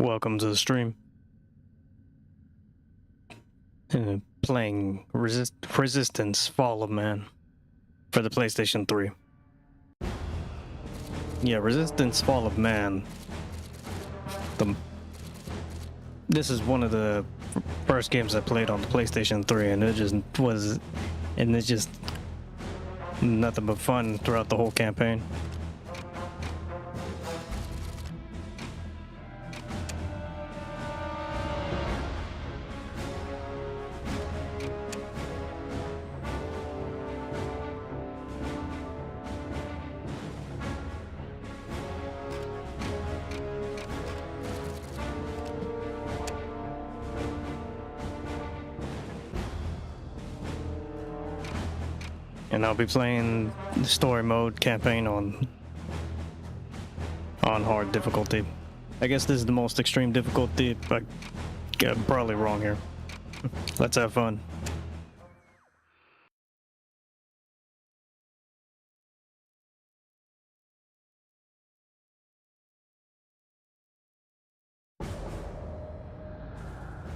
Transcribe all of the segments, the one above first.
Welcome to the stream. Playing Resistance Fall of Man for the PlayStation 3. Yeah, Resistance Fall of Man. This is one of the first games I played on the PlayStation 3, and it's just nothing but fun throughout the whole campaign. And I'll be playing the story mode campaign on hard difficulty. I guess this is the most extreme difficulty, but I'm probably wrong here. Let's have fun.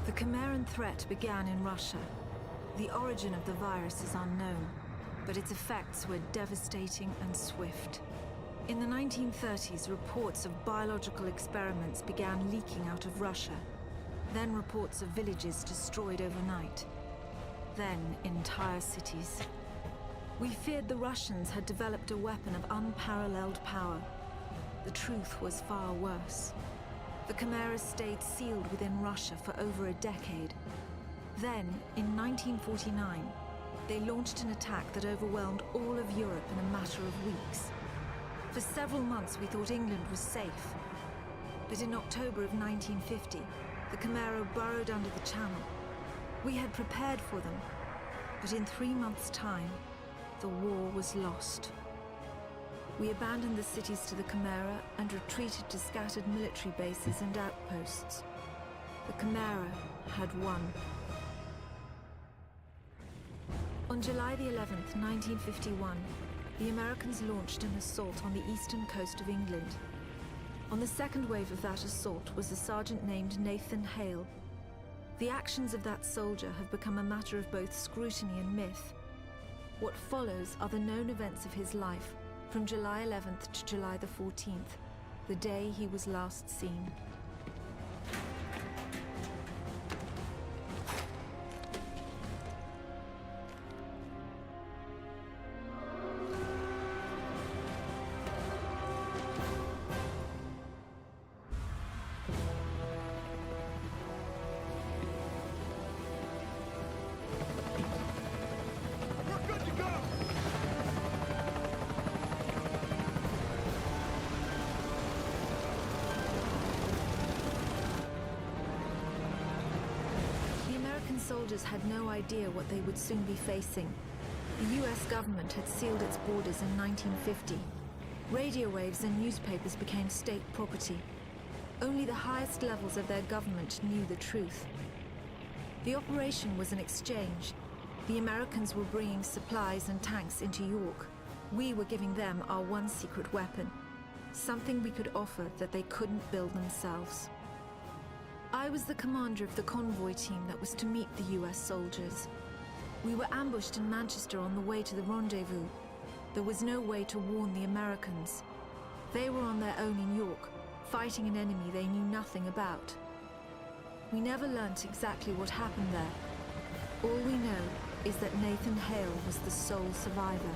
The Chimeran threat began in Russia. The origin of the virus is unknown, but its effects were devastating and swift. In the 1930s, reports of biological experiments began leaking out of Russia. Then reports of villages destroyed overnight. Then entire cities. We feared the Russians had developed a weapon of unparalleled power. The truth was far worse. The Chimeras stayed sealed within Russia for over a decade. Then, in 1949, they launched an attack that overwhelmed all of Europe in a matter of weeks. For several months we thought England was safe. But in October of 1950, the Chimera burrowed under the Channel. We had prepared for them, but in 3 months' time, the war was lost. We abandoned the cities to the Chimera and retreated to scattered military bases and outposts. The Chimera had won. On July the 11th, 1951, the Americans launched an assault on the eastern coast of England. On the second wave of that assault was a sergeant named Nathan Hale. The actions of that soldier have become a matter of both scrutiny and myth. What follows are the known events of his life from July 11th to July the 14th, the day he was last seen. Soldiers had no idea what they would soon be facing. The US government had sealed its borders in 1950. Radio waves and newspapers became state property. Only the highest levels of their government knew the truth. The operation was an exchange. The Americans were bringing supplies and tanks into York. We were giving them our one secret weapon, something we could offer that they couldn't build themselves. I was the commander of the convoy team that was to meet the US soldiers. We were ambushed in Manchester on the way to the rendezvous. There was no way to warn the Americans. They were on their own in York, fighting an enemy they knew nothing about. We never learnt exactly what happened there. All we know is that Nathan Hale was the sole survivor.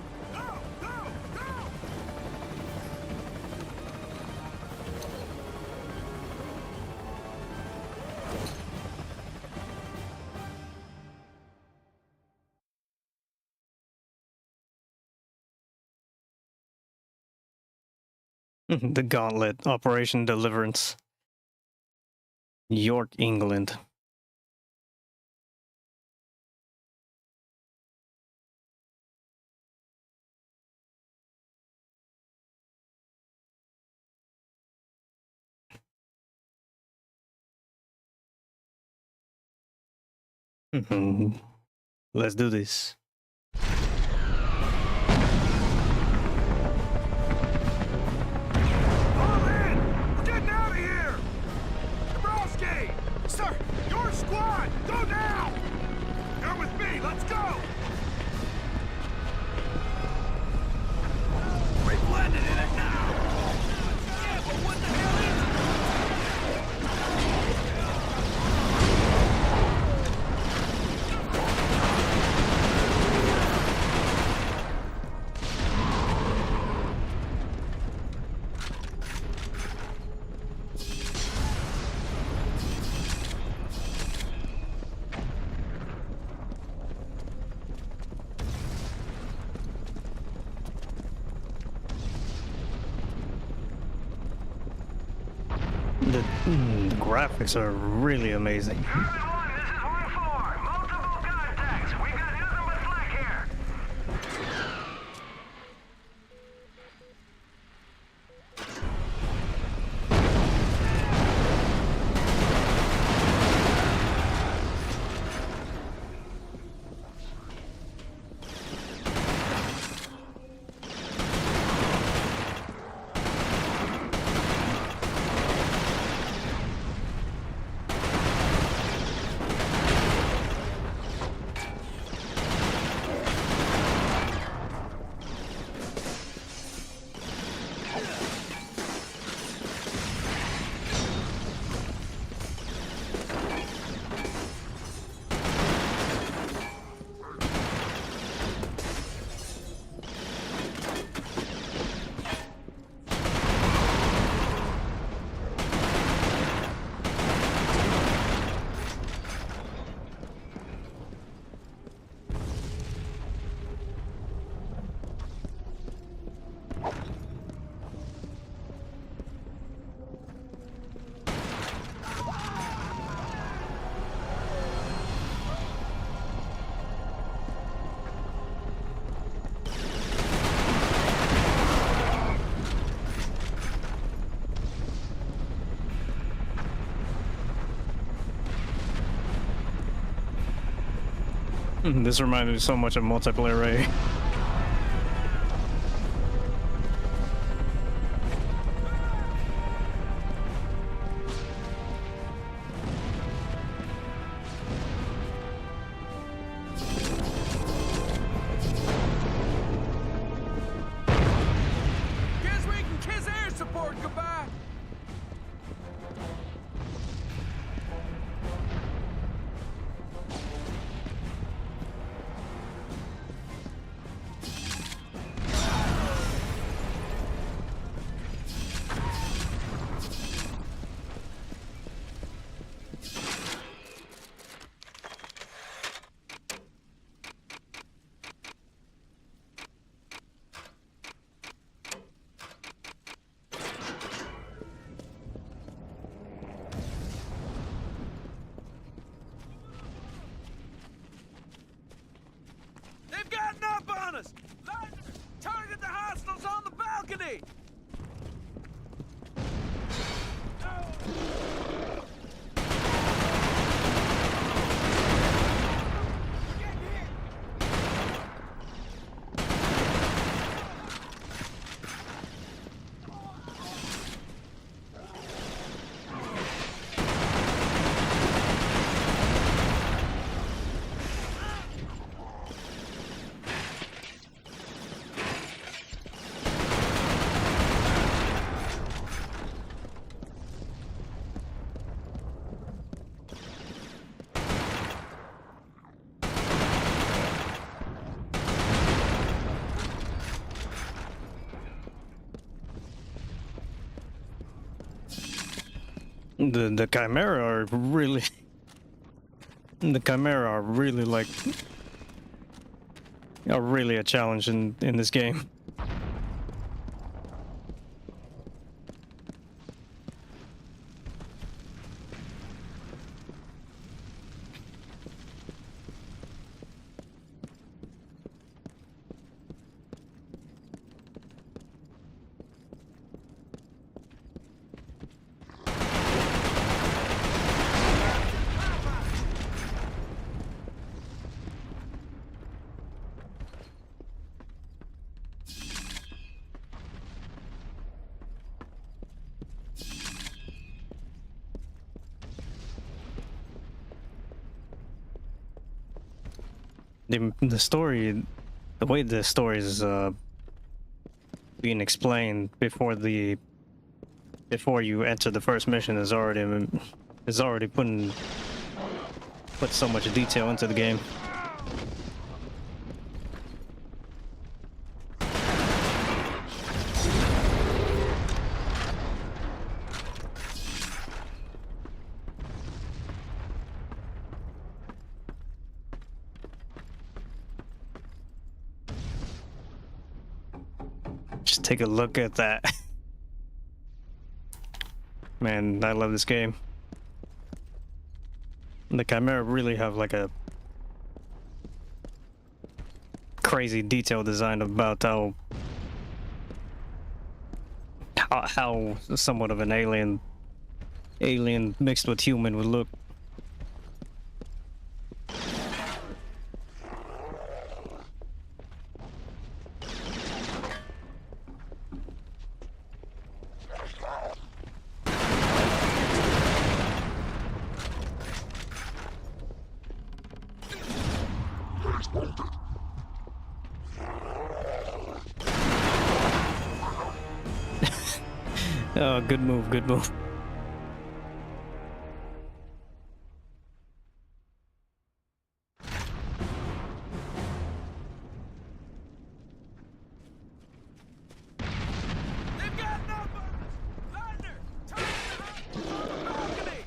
The Gauntlet, Operation Deliverance. York, England. Let's do this. All in! We're getting out of here! ready. Let's go. We've landed in it now. Yeah, but what the hell is it? The graphics are really amazing. Everyone, this is 1-4. Multiple contacts. We've got nothing but flak here. This reminded me so much of Multiplayer Ray. Guess we can kiss air support goodbye. They've gotten up on us! Target the hostiles on the balcony! The Chimera are really like are really a challenge in this game. the story, the way the story is being explained before you enter the first mission is already put so much detail into the game. Just take a look at that. Man, I love this game. The Chimera really have like a crazy detail design about how somewhat of an alien mixed with human would look. Oh, good move, good move. They've got enough of us! Lightner! Target the hostiles on the balcony!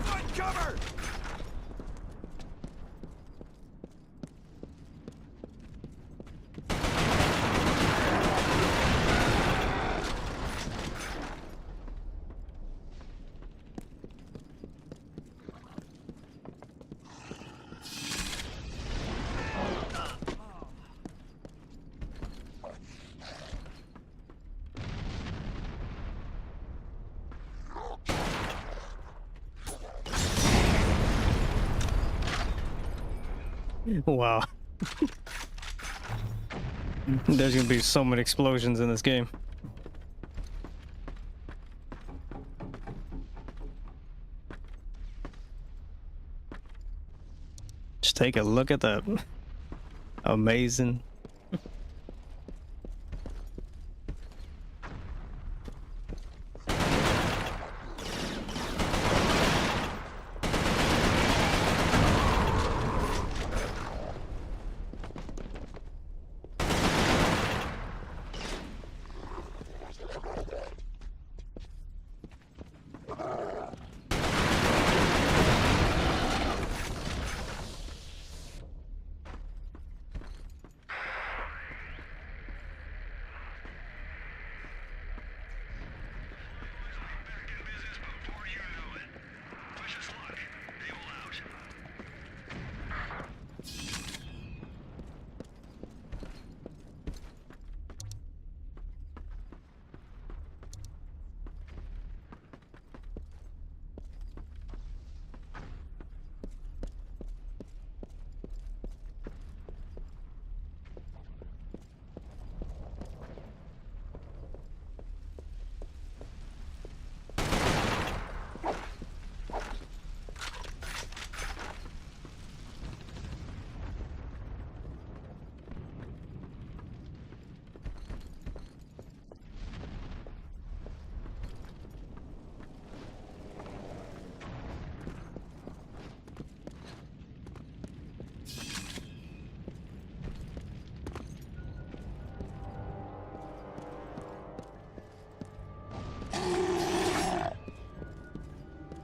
Find cover! Wow. There's gonna be so many explosions in this game. Just take a look at that. Amazing.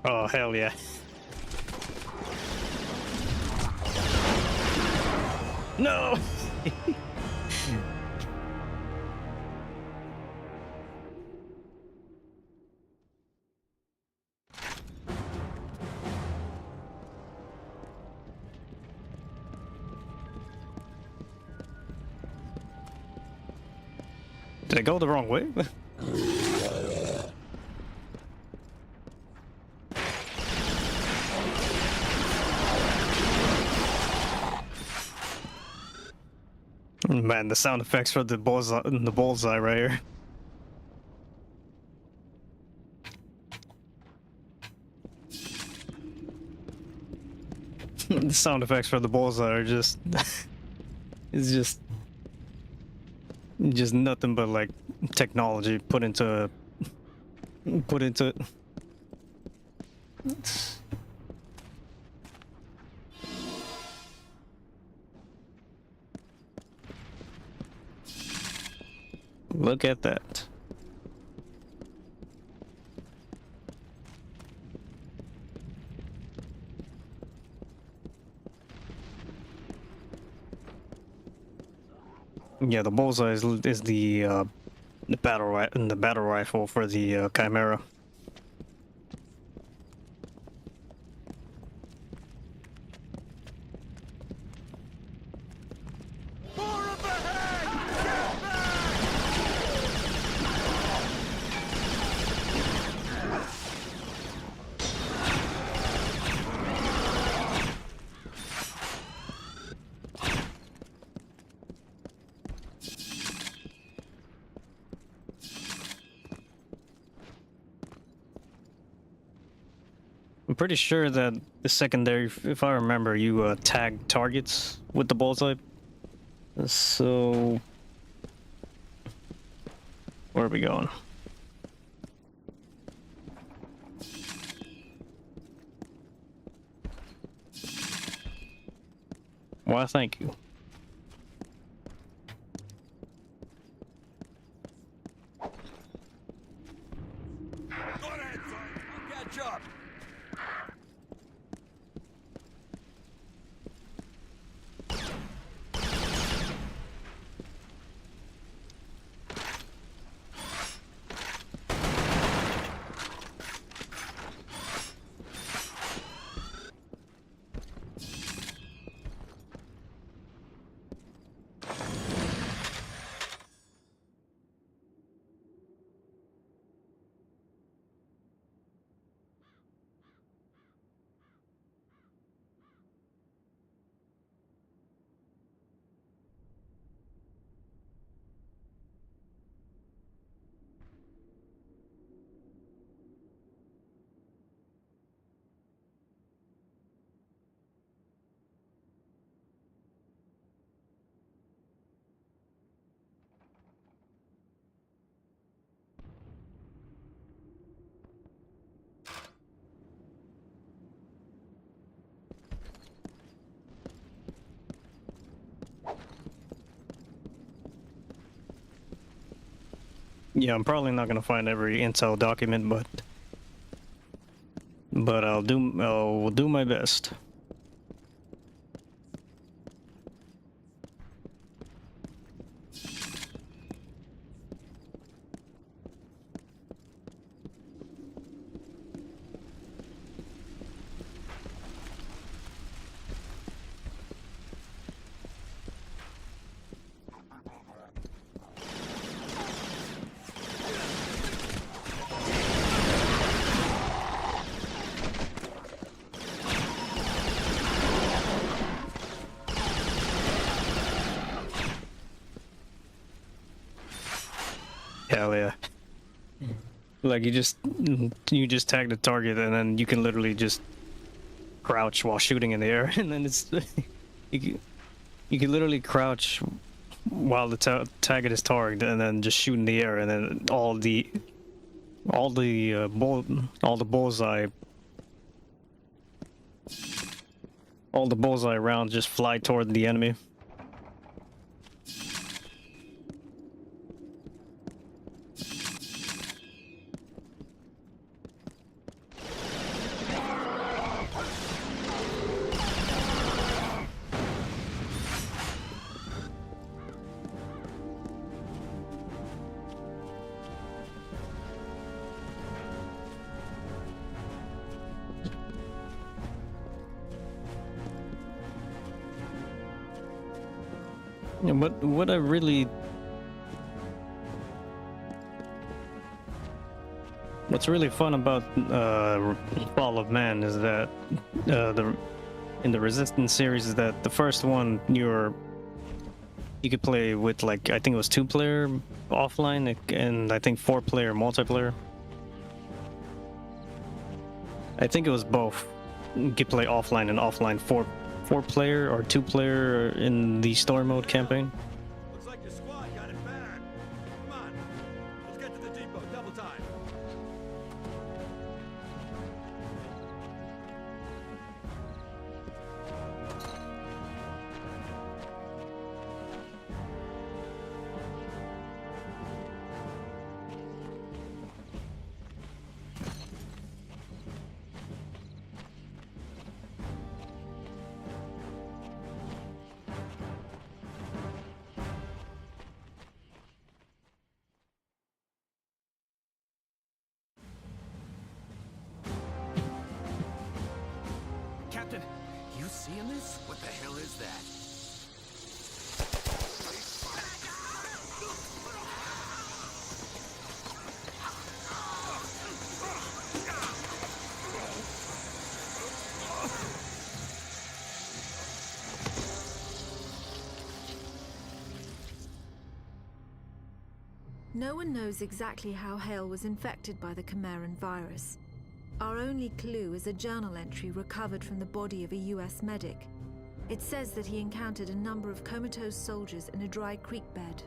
Oh, hell yeah. No! Did I go the wrong way? Man, the sound effects for the bullseye right here. The sound effects for the bullseye are just it's just nothing but like technology put into Look at that. Yeah, the bullseye is the battle rifle for the Chimera. More up ahead! Get back! I'm pretty sure that the secondary, if I remember, you tag targets with the bullseye. So, where are we going? Why, thank you. Go ahead, son. I'll catch up. Yeah, I'm probably not gonna find every intel document, but I'll do my best. Hell yeah. Like you just tag the target and then you can literally just crouch while shooting in the air and then it's you can literally crouch while the target is targeted and then just shoot in the air and then all the bullseye rounds just fly toward the enemy. Yeah, what I really what's really fun about Fall of Man is that the in the Resistance series is that the first one you could play with, like, I think it was 2-player offline and I think 4-player multiplayer. I think it was both. You could play offline and offline 4-player or 2-player in the story mode campaign. Looks like your squad got it bad. Come on, let's get to the depot. Double time. Captain, you seeing this? What the hell is that? No one knows exactly how Hale was infected by the Chimeran virus. Our only clue is a journal entry recovered from the body of a US medic. It says that he encountered a number of comatose soldiers in a dry creek bed.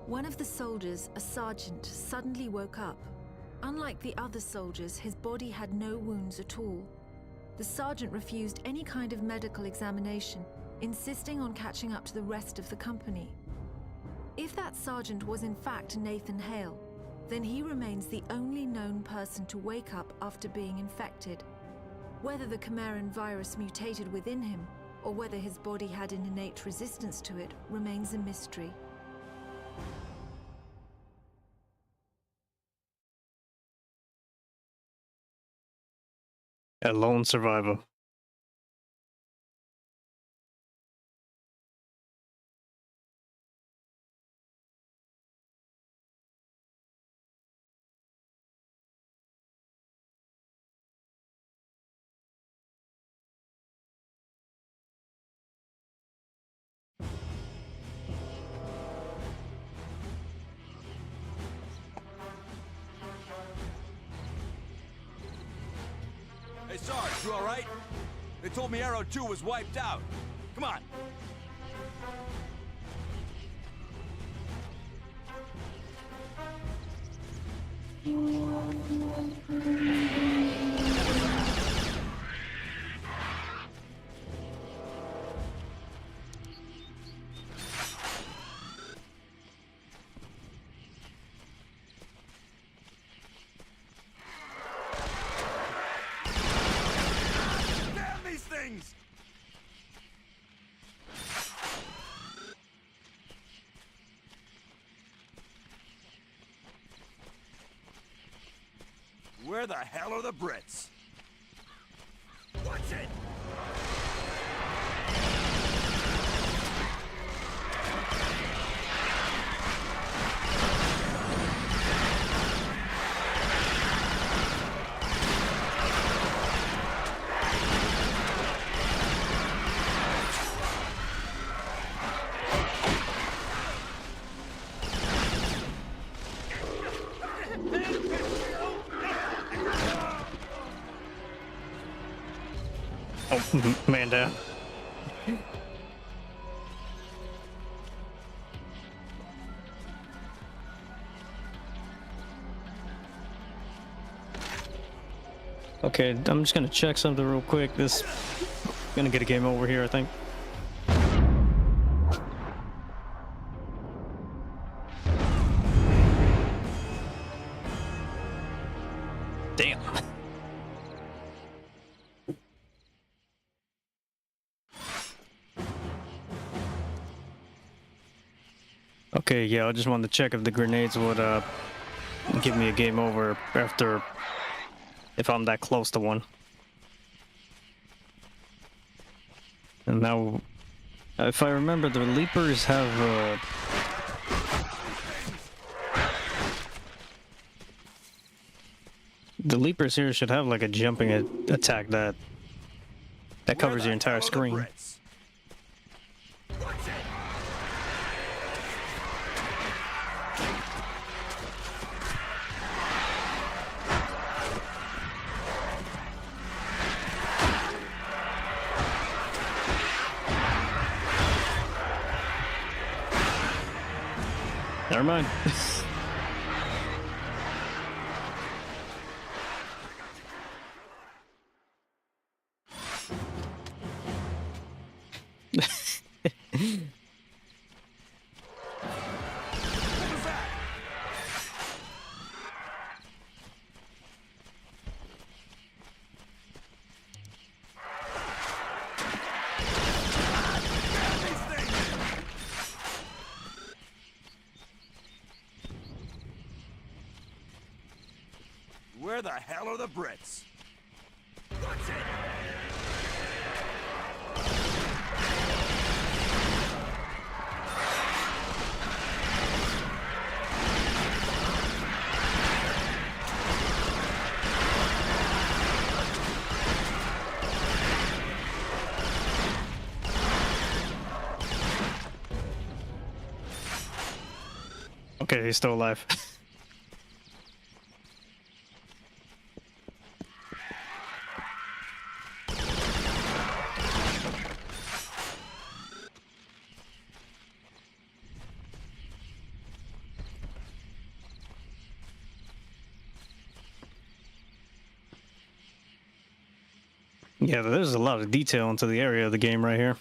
One of the soldiers, a sergeant, suddenly woke up. Unlike the other soldiers, his body had no wounds at all. The sergeant refused any kind of medical examination, insisting on catching up to the rest of the company. If that sergeant was in fact Nathan Hale, then he remains the only known person to wake up after being infected. Whether the Chimeran virus mutated within him, or whether his body had an innate resistance to it, remains a mystery. A lone survivor. Hey, Sarge, you all right? They told me Arrow 2 was wiped out. Come on. Damn these things! Where the hell are the Brits? Watch it! Oh, man down. Okay, I'm just gonna check something real quick. Gonna get a game over here, I think. Damn. Okay, yeah, I just wanted to check if the grenades would give me a game over if I'm that close to one. And now If I remember, the Leapers have the Leapers here should have like a jumping attack that covers your entire screen. Never mind. Where the hell are the Brits? What's it? Okay, he's still alive. Yeah, there's a lot of detail into the area of the game right here.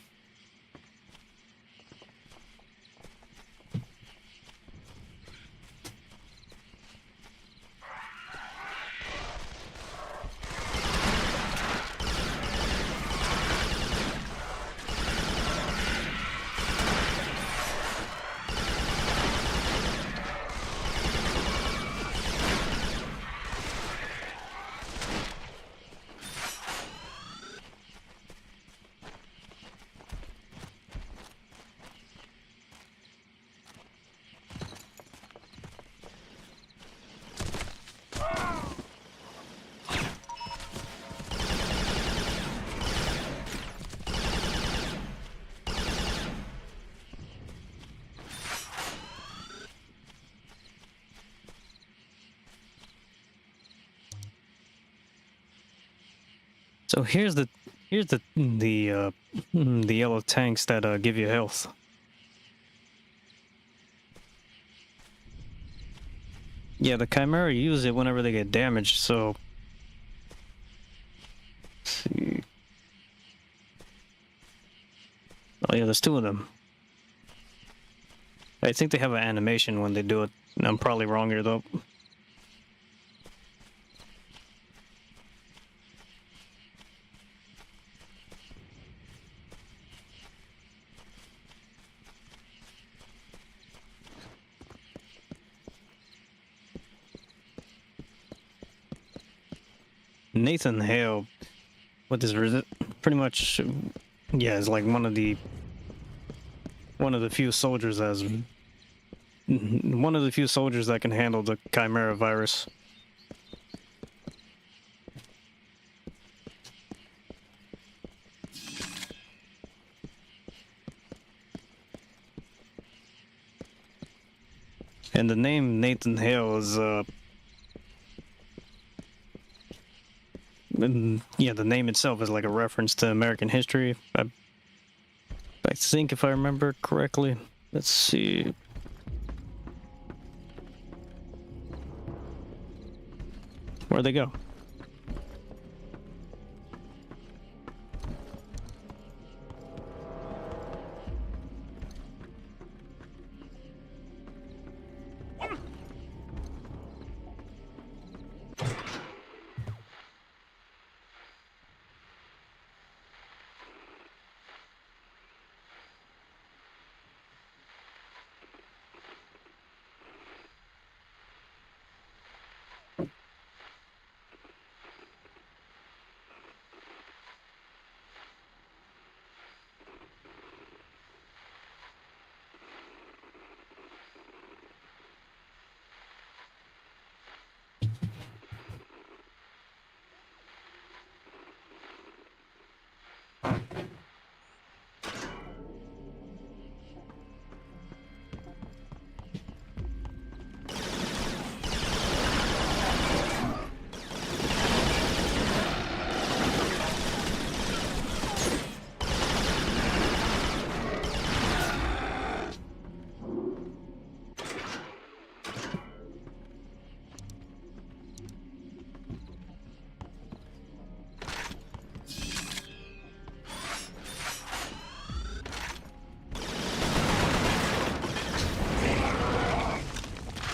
So here's the yellow tanks that give you health. Yeah, the Chimera use it whenever they get damaged, so let's see. Oh yeah, there's two of them. I think they have an animation when they do it. I'm probably wrong here though. Nathan Hale, what is pretty much, yeah, is like one of the few soldiers that can handle the Chimera virus. And the name Nathan Hale is yeah, the name itself is like a reference to American history. I think if I remember correctly. Let's see. Where'd they go?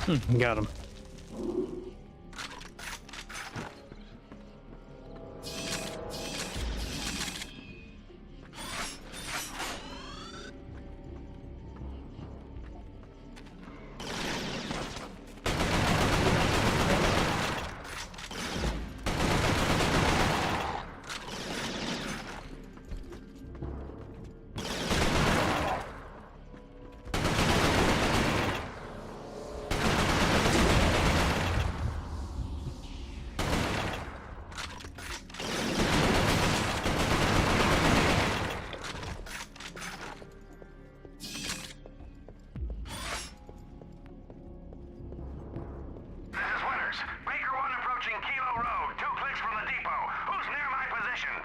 Got him.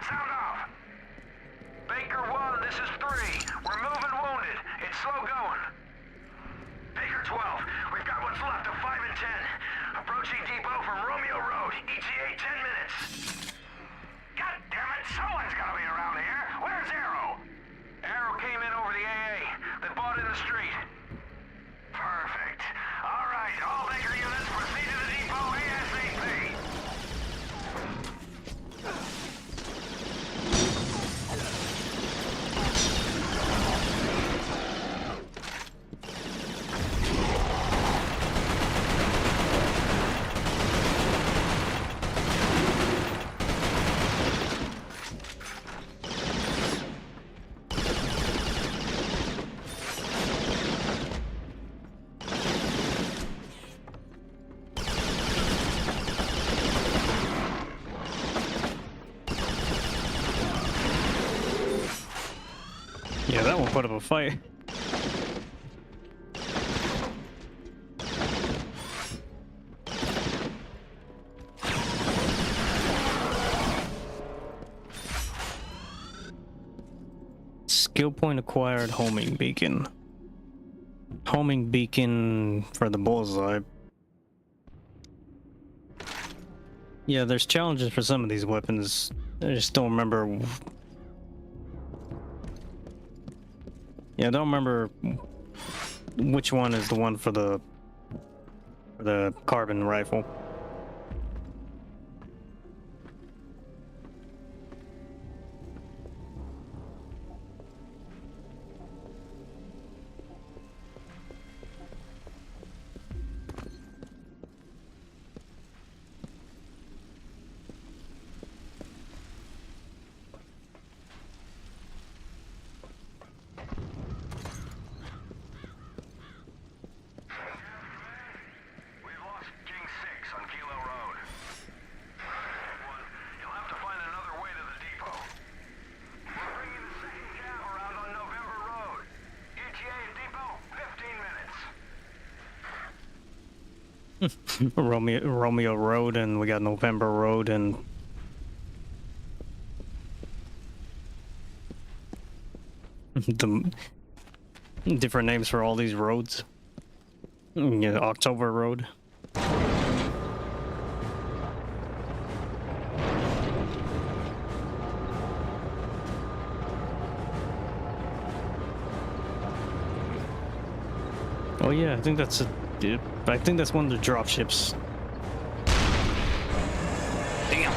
Sound off. Baker 1, this is 3. We're moving wounded. It's slow going. Baker 12, we've got what's left of 5 and 10. Approaching depot from Romeo Road. ETA 10 minutes. God damn it, someone's gotta be around here. Where's Arrow? Arrow came in over the AA. They bought in the street. Perfect. All right, all Baker units proceed to the depot ASAP. Yeah, that one put up a fight. Skill point acquired, homing beacon. Homing beacon for the bullseye. Yeah, there's challenges for some of these weapons. I just don't remember. Yeah, I don't remember which one is the one for the carbon rifle. Romeo Road, and we got November Road, and the different names for all these roads. Yeah, October Road. Oh yeah, I think that's one of the drop ships. Damn.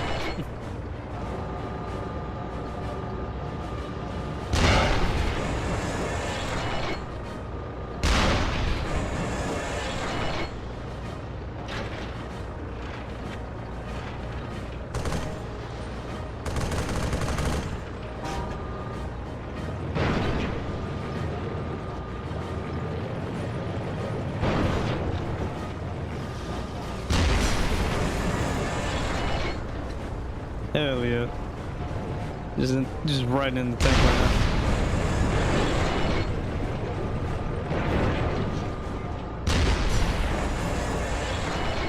Hell yeah. Just right in the tank right now.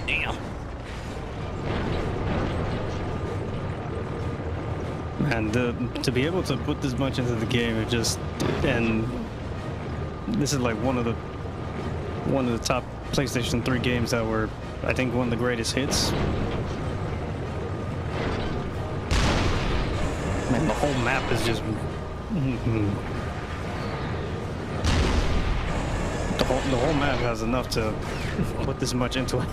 Damn. And to be able to put this much into the game, it just, and this is like one of the top PlayStation 3 games that were, I think, one of the greatest hits. Man, the whole map is just... The the whole map has enough to put this much into it.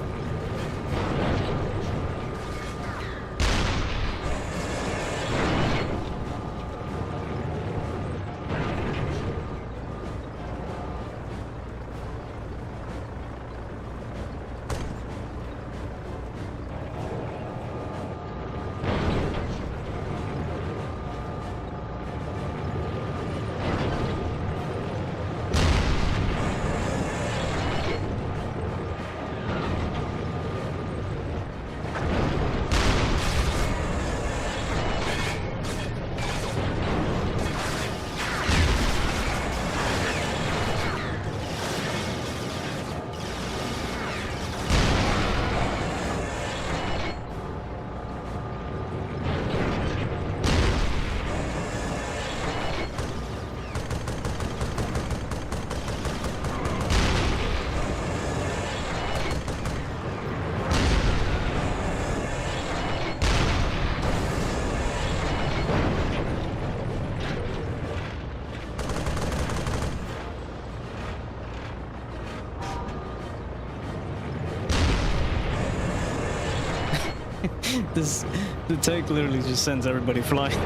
The tank literally just sends everybody flying.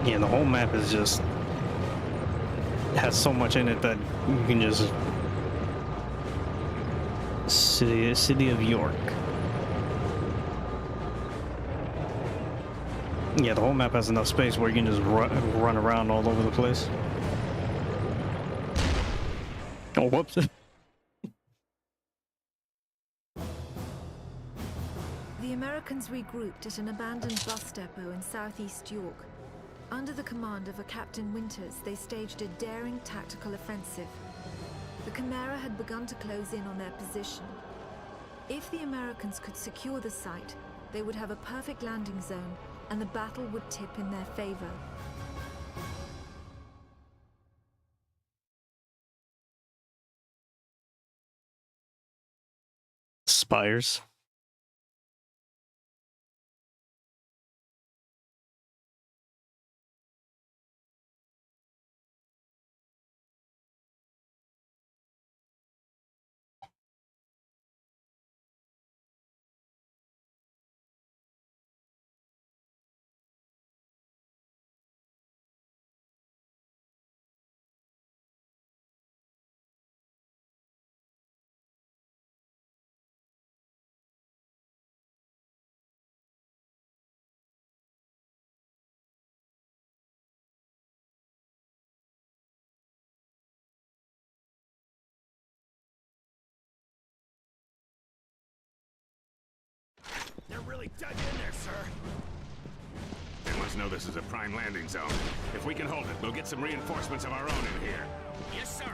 Yeah, the whole map is just has so much in it that you can just city of York. Yeah, the whole map has enough space where you can just run around all over the place. Oh, whoops. The Americans regrouped at an abandoned bus depot in southeast York. Under the command of a Captain Winters, they staged a daring tactical offensive. The Chimera had begun to close in on their position. If the Americans could secure the site, they would have a perfect landing zone, and the battle would tip in their favor. Spires. They're really dug in there, sir. They must know this is a prime landing zone. If we can hold it, we'll get some reinforcements of our own in here. Yes, sir.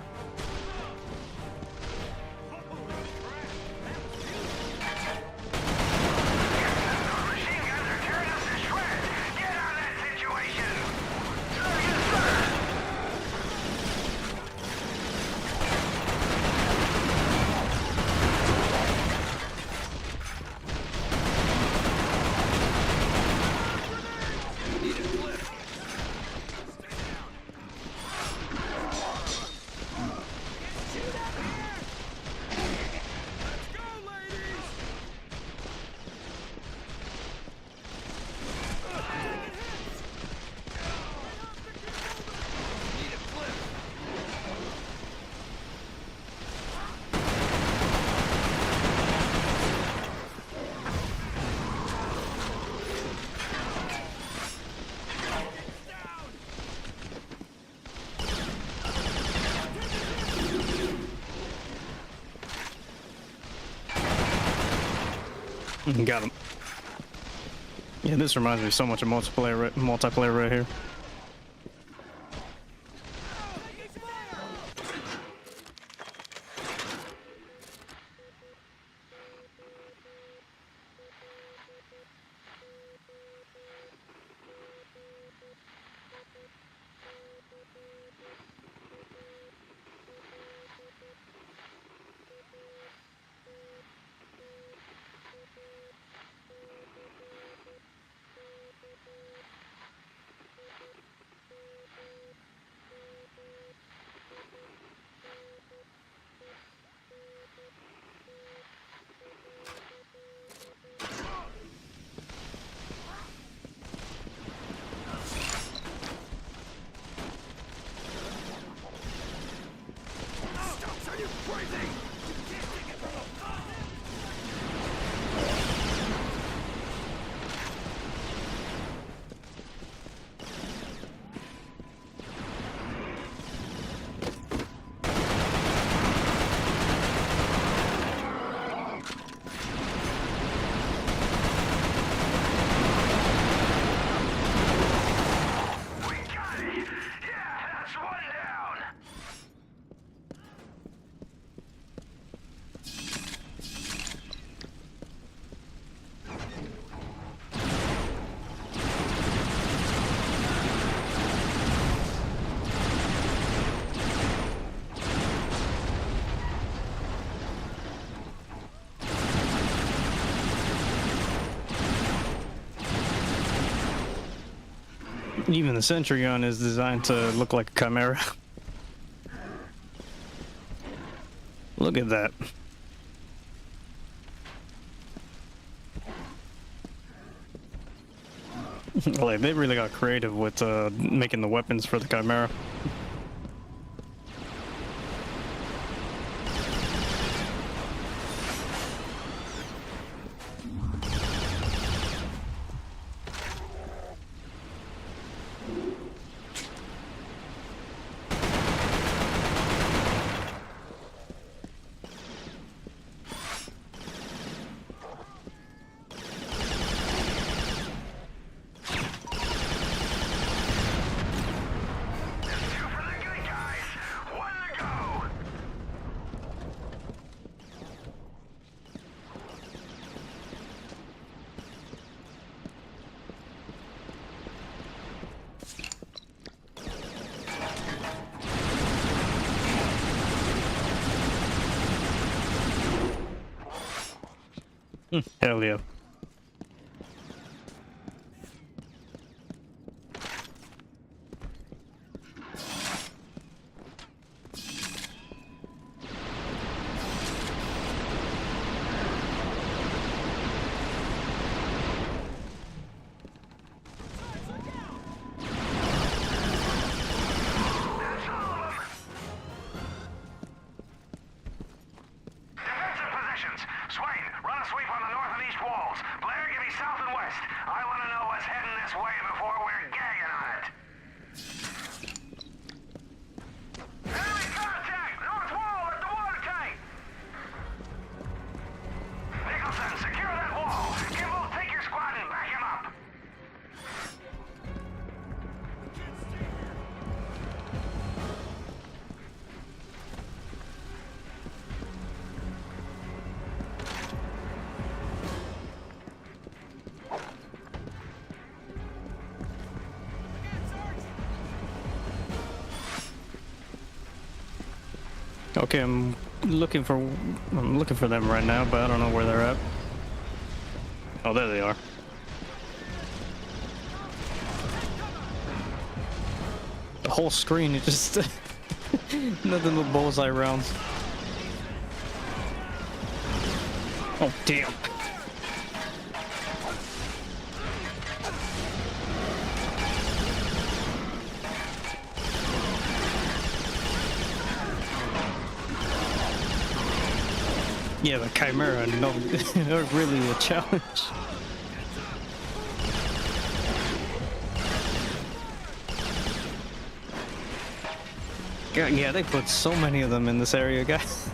Those machine guns are tearing us to shreds! Get on that situation! Sir, yes, sir! Let's go, ladies! Got him. Yeah, this reminds me so much of multiplayer right here. Are you crazy? We got it! Yeah, that's one down! Even the sentry gun is designed to look like a chimera. Look at that. Like, they really got creative with making the weapons for the chimera. Two for the good guys! One to go! Hell yeah. That's all of them! Defensive positions! Swain, run a sweep on the north and east walls. Blair, give me south and west. I want to know what's heading this way before we're gagging on it. Enemy contact! North wall at the water tank! Nicholson, secure that wall. Give both Okay, I'm looking for them right now, but I don't know where they're at. Oh, there they are. The whole screen is just nothing but bullseye rounds. Oh, damn. Yeah, the Chimera, no, they're really a challenge. God, yeah, they put so many of them in this area, guys.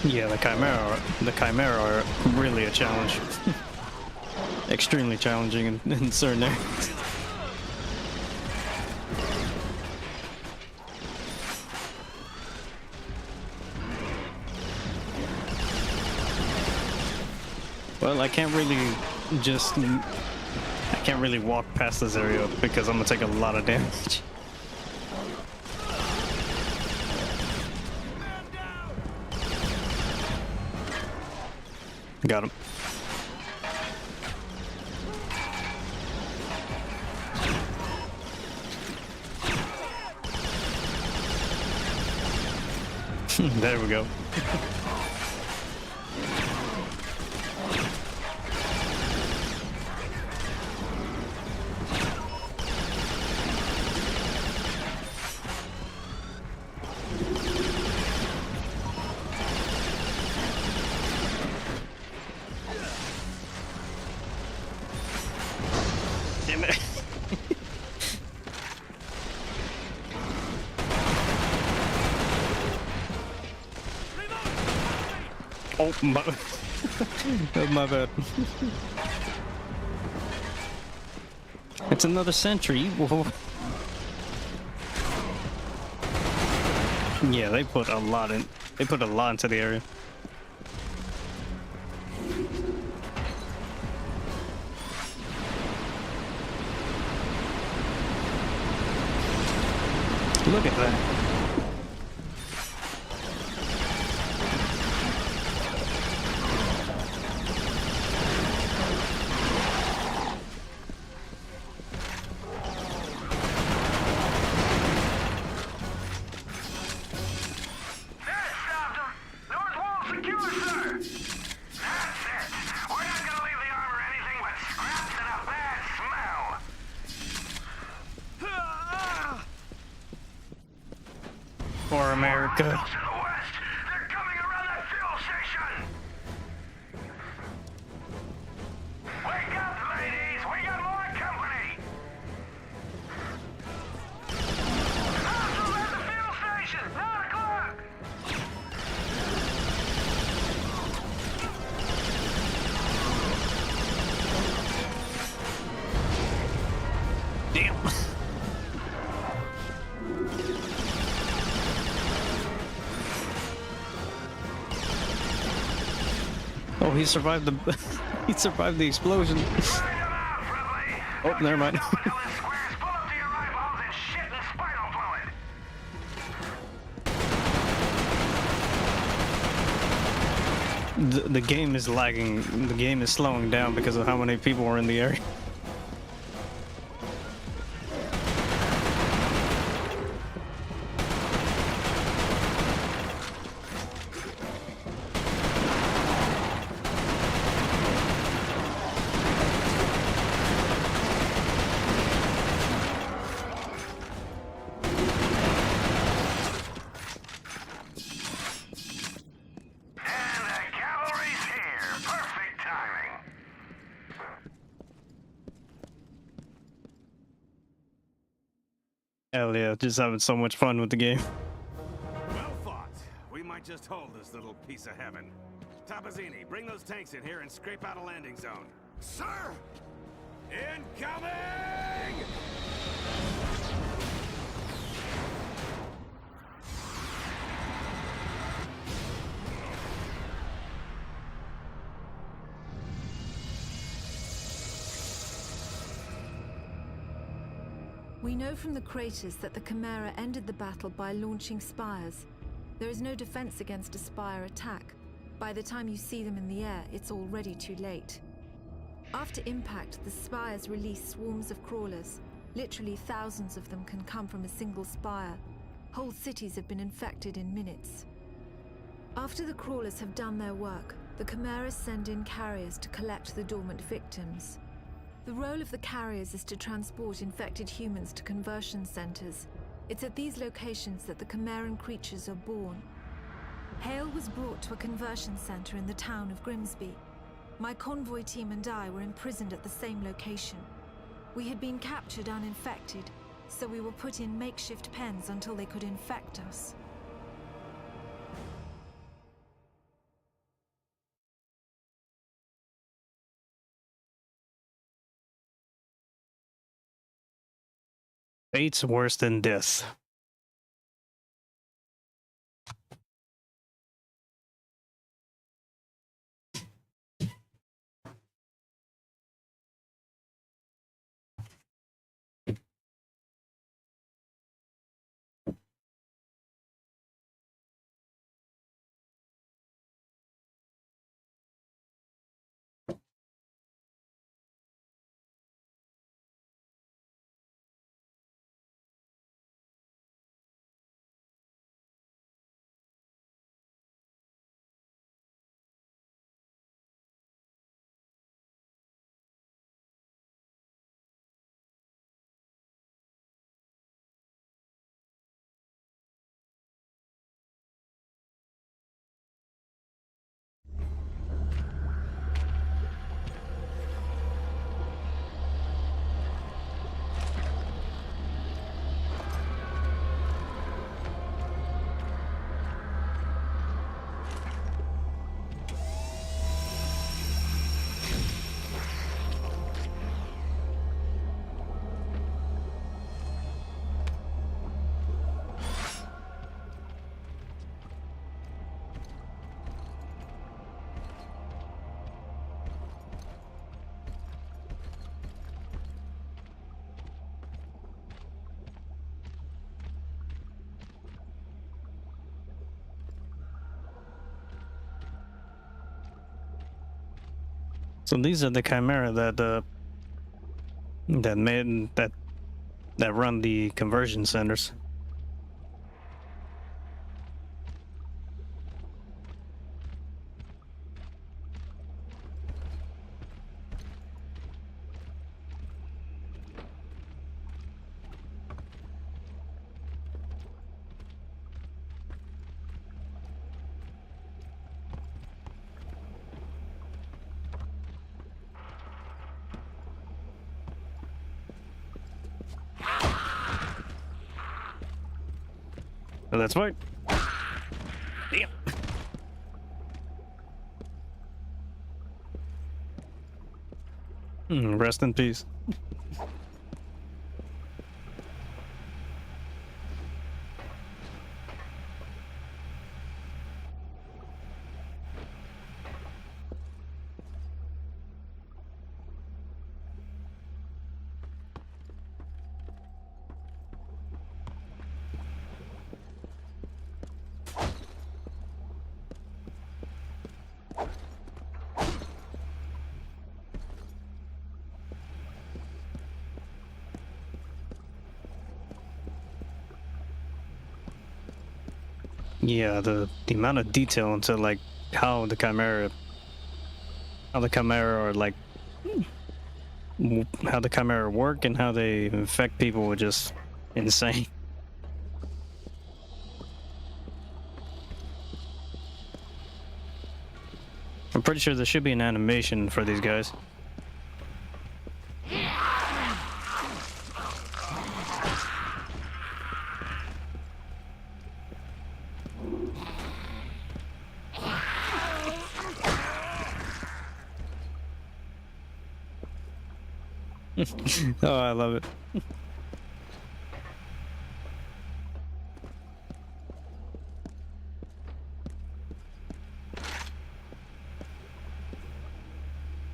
Yeah, the Chimera are really a challenge. Extremely challenging in certain areas. Well, I can't really walk past this area because I'm gonna take a lot of damage. Got him. There we go. Damn it. Oh, my, oh, my bad. It's another sentry. Whoa. Yeah, they put a lot in. They put a lot into the area. Look at that. For America. They're coming around that fuel station. Wake up, ladies! We got more company. Hostiles at the fuel station. 9 o'clock. Damn. Oh, he survived the he survived the explosion. Oh, never mind. The game is lagging. The game is slowing down because of how many people are in the area. Hell yeah, just having so much fun with the game. Well fought. We might just hold this little piece of heaven. Tapazzini, bring those tanks in here and scrape out a landing zone. Sir! Incoming! know from the craters that the Chimera ended the battle by launching spires. There is no defense against a spire attack. By the time you see them in the air, it's already too late. After impact, the spires release swarms of crawlers. Literally thousands of them can come from a single spire. Whole cities have been infected in minutes. After the crawlers have done their work, the Chimeras send in carriers to collect the dormant victims. The role of the carriers is to transport infected humans to conversion centers. It's at these locations that the Chimeran creatures are born. Hale was brought to a conversion center in the town of Grimsby. My convoy team and I were imprisoned at the same location. We had been captured uninfected, so we were put in makeshift pens until they could infect us. Fate's worse than death. So these are the Chimera that that run the conversion centers. So that's right. Damn. Rest in peace. Yeah, the amount of detail into like how the Chimera are like how the Chimera work and how they infect people are just insane. I'm pretty sure there should be an animation for these guys. Oh, I love it.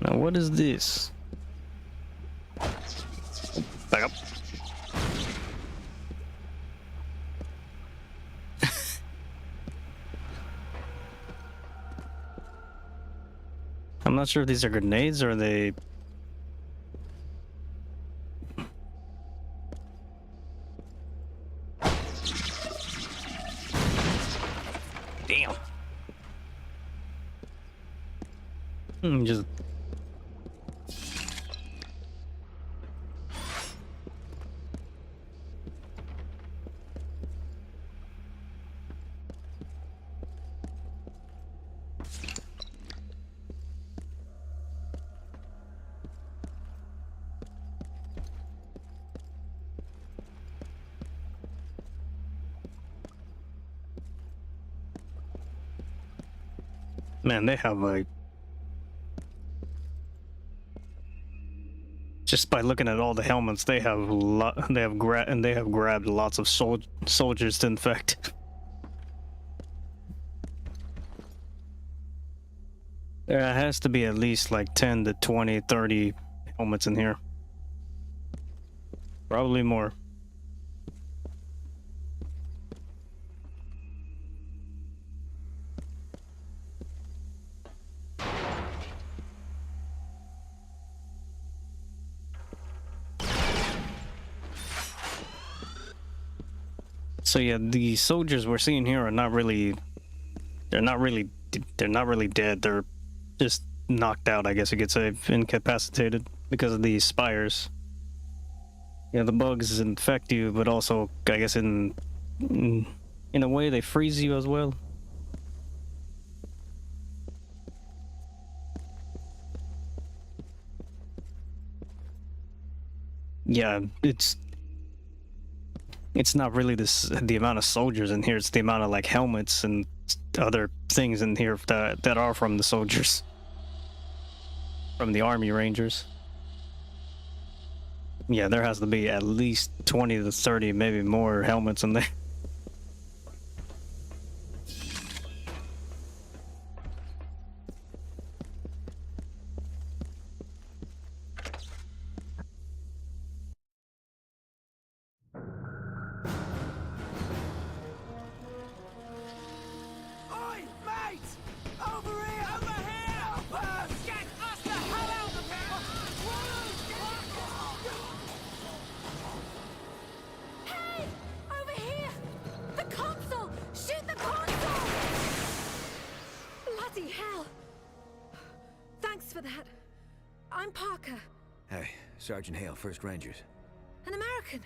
Now, what is this? Back up. I'm not sure if these are grenades or they... Damn. Just... Man, they have like... Just by looking at all the helmets, they have grabbed lots of soldiers to infect. There has to be at least like 10 to 20, 30 helmets in here. Probably more. So yeah, the soldiers we're seeing here are not really, they're not really dead. They're just knocked out, I guess you could say, incapacitated because of these spires. Yeah, the bugs infect you, but also, I guess in a way they freeze you as well. Yeah, it's not really the amount of soldiers in here, it's the amount of like helmets and other things in here that are from the soldiers. From the army rangers. Yeah, there has to be at least 20 to 30, maybe more helmets in there. Oi, mate! Over here! Over here! Help us! Get us the hell out of here! Hey! Over here! The console! Shoot the console! Bloody hell! Thanks for that. I'm Parker, Hey, Sergeant Hale, 1st Rangers. an American.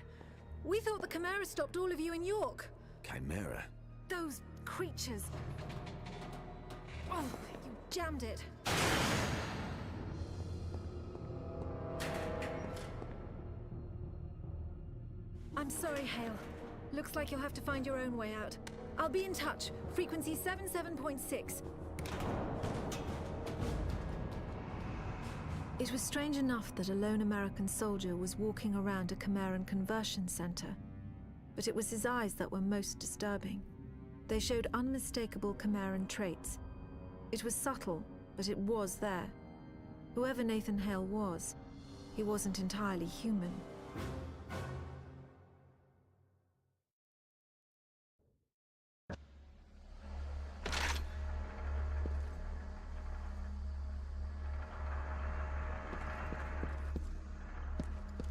We thought the Chimera stopped all of you in York. Chimera? Those creatures. Oh, you jammed it. I'm sorry, Hale. Looks like you'll have to find your own way out. I'll be in touch. Frequency 77.6. It was strange enough that a lone American soldier was walking around a Chimeran conversion center. But it was his eyes that were most disturbing. They showed unmistakable Chimeran traits. It was subtle, but it was there. Whoever Nathan Hale was, he wasn't entirely human.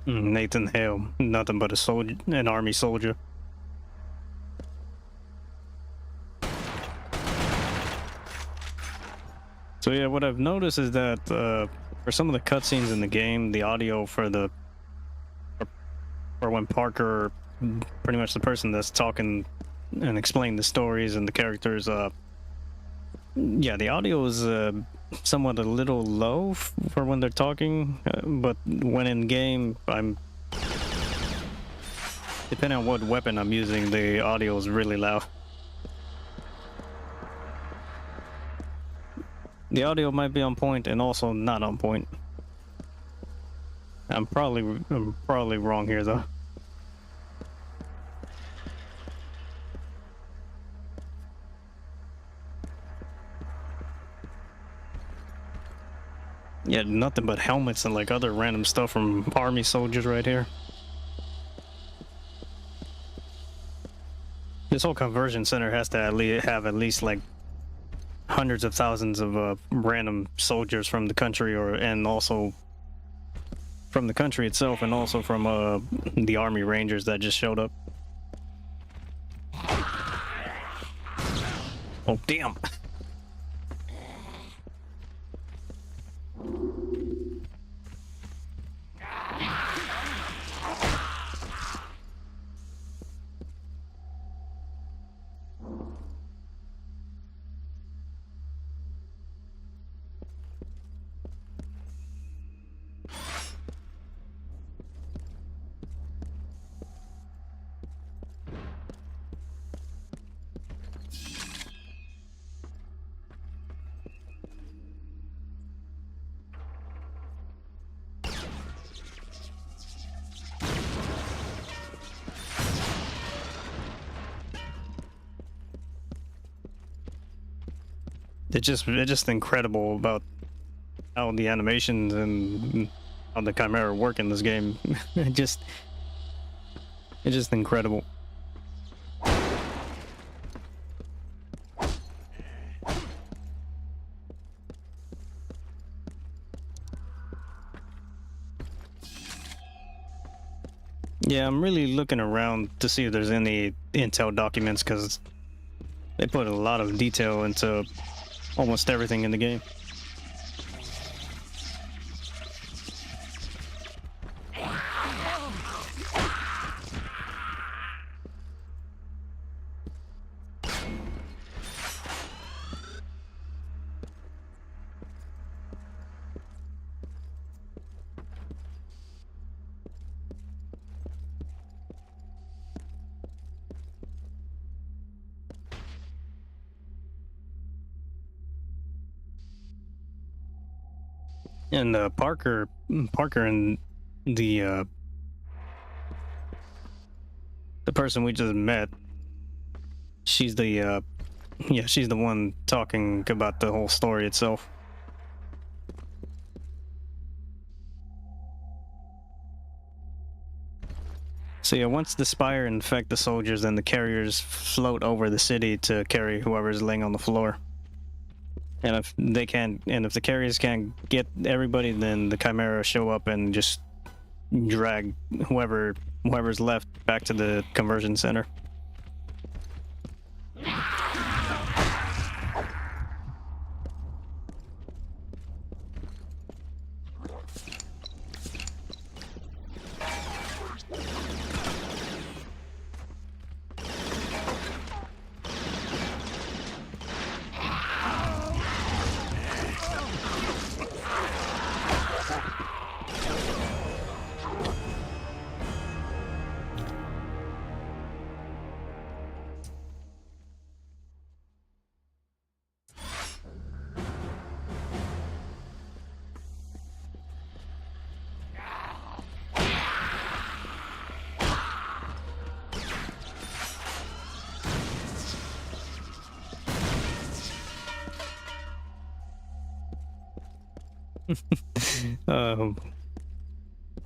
Nathan Hale, nothing but a soldier, an army soldier. So yeah, what I've noticed is that for some of the cutscenes in the game, the audio for when Parker, pretty much the person that's talking and explaining the stories and the characters, yeah, the audio is somewhat a little low for when they're talking, but when in game, depending on what weapon I'm using, the audio is really loud. The audio might be on point and also not on point. I'm probably wrong here though. Yeah, nothing but helmets and like other random stuff from army soldiers right here. This whole conversion center has to have at least like hundreds of thousands of random soldiers from the country, and also from the country itself, and also from the Army Rangers that just showed up. Oh, damn. It's just incredible about how the animations and how the Chimera work in this game. It's just incredible. Yeah, I'm really looking around to see if there's any intel documents, because they put a lot of detail into almost everything in the game. And Parker and the person we just met, she's the yeah, she's the one talking about the whole story itself. So yeah, once the spire infect the soldiers, then the carriers float over the city to carry whoever's laying on the floor. And if the carriers can't get everybody, then the Chimera show up and just drag whoever's left back to the conversion center.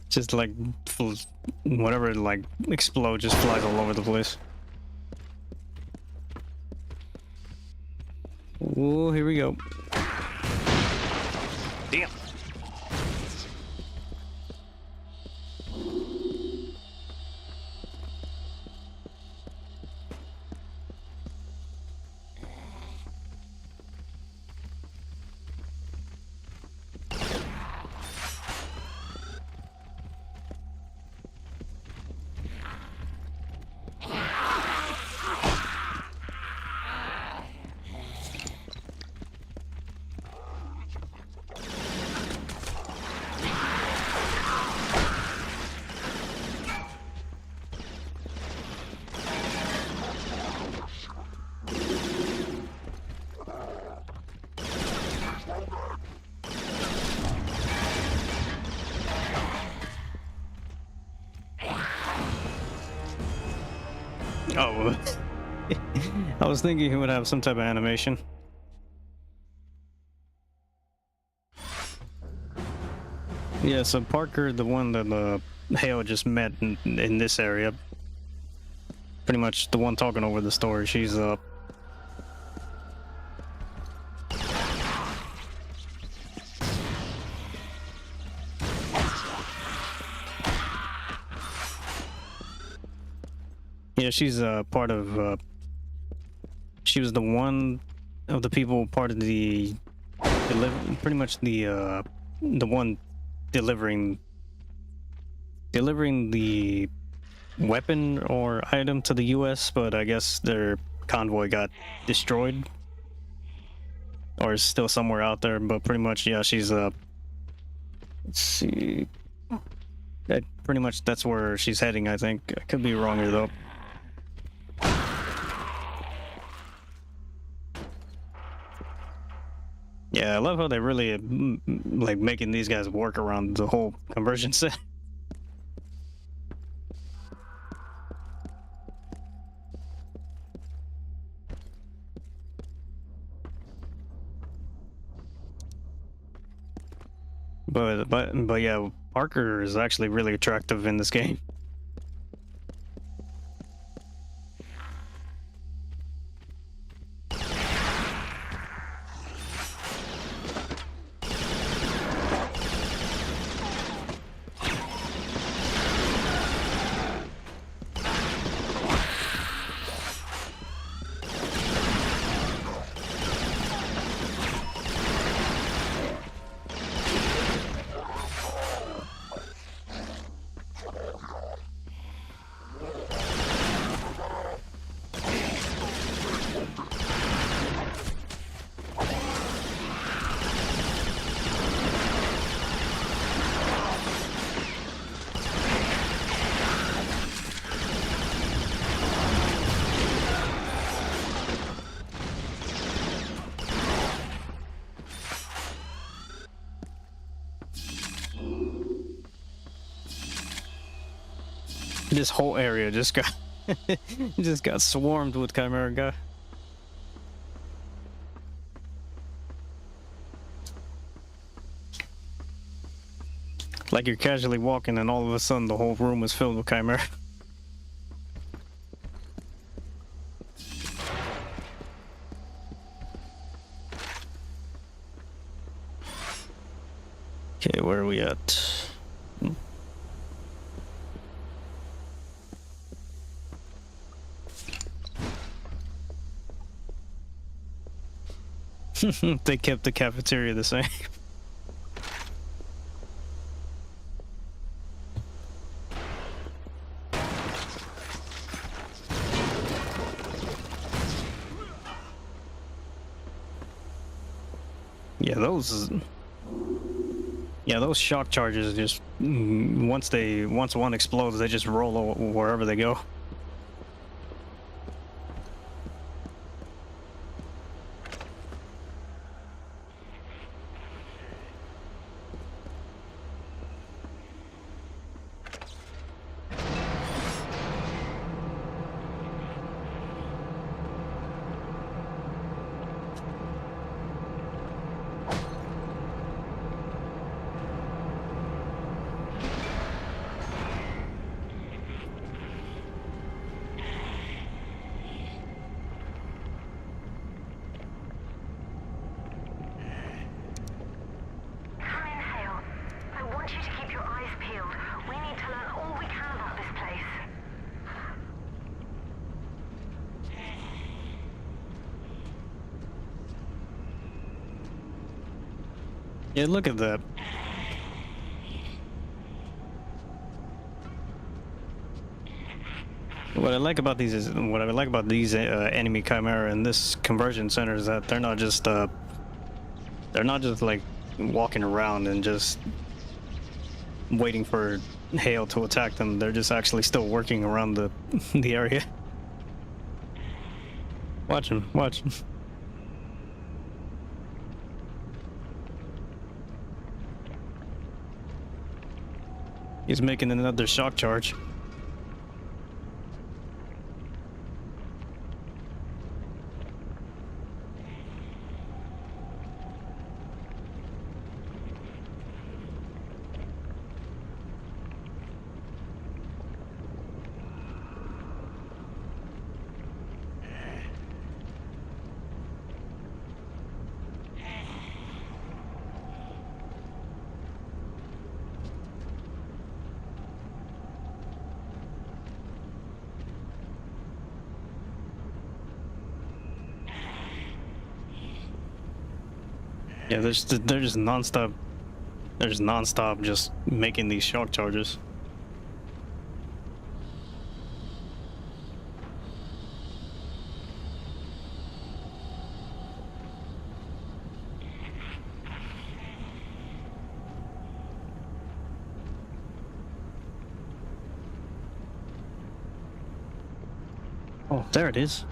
Just like whatever like explodes just flies all over the place. Oh, here we go. Damn. Oh, I was thinking he would have some type of animation. Yeah, so Parker, the one that Hale just met in this area, pretty much the one talking over the story, she's Yeah, she's part of. She was the one of the people part of the pretty much the one delivering the weapon or item to the U.S., but I guess their convoy got destroyed or is still somewhere out there. But pretty much, yeah, she's let's see, that pretty much that's where she's heading. I think I could be wrong here though. Yeah, I love how they really like making these guys work around the whole conversion set. But yeah, Parker is actually really attractive in this game. This whole area just got just got swarmed with Chimera guy. Like you're casually walking and all of a sudden the whole room is filled with Chimera. Okay, where are we at? They kept the cafeteria the same. Yeah, those shock charges just once one explodes, they just roll wherever they go. Yeah, look at that. What I like about these enemy Chimera in this conversion center is that they're not just like walking around and just waiting for hail to attack them. They're just actually still working around the the area. Watch him, watch him. He's making another shock charge. Yeah, they're just nonstop. They're just nonstop just making these shock charges. Oh, there it is.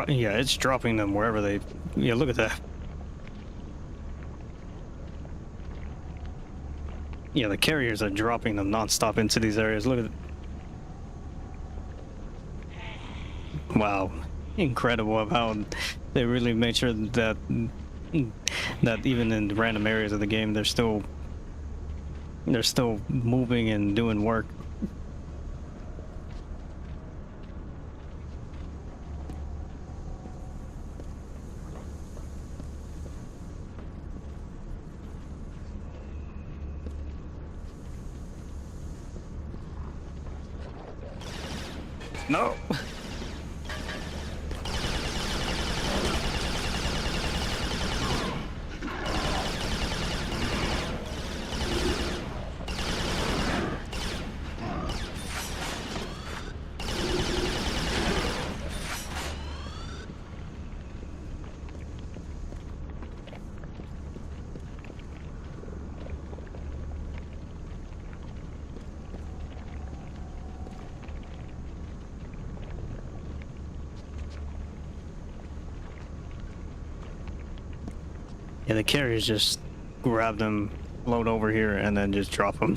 Yeah, it's dropping them wherever they. Yeah, look at that. Yeah, the carriers are dropping them nonstop into these areas. Look at it. Wow, incredible of how they really made sure that even in random areas of the game, they're still moving and doing work. No. Yeah, the carriers just grab them, load over here, and then just drop them.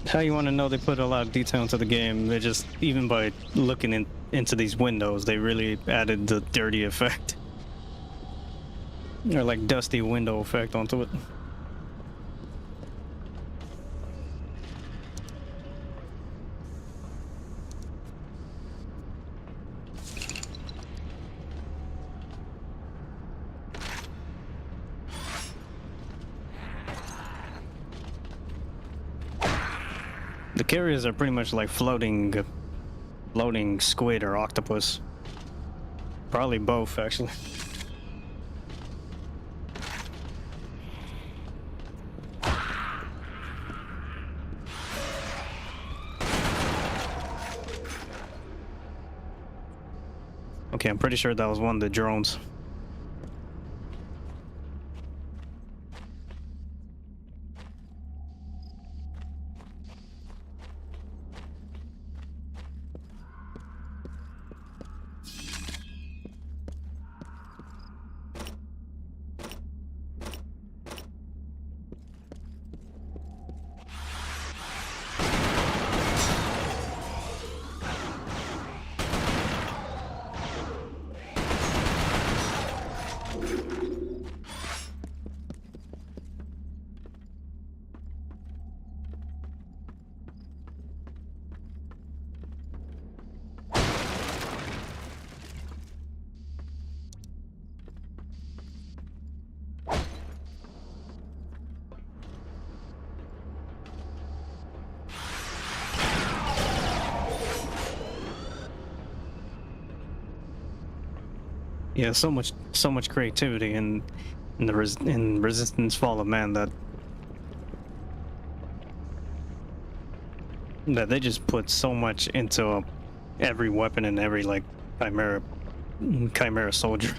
How you want to know they put a lot of detail into the game? They just, even by looking into these windows, they really added the dirty effect. Or like dusty window effect onto it. The carriers are pretty much like floating squid or octopus. Probably both, actually. Okay, I'm pretty sure that was one of the drones. Yeah, so much creativity in Resistance Fall of Man that they just put so much into every weapon and every like chimera soldier.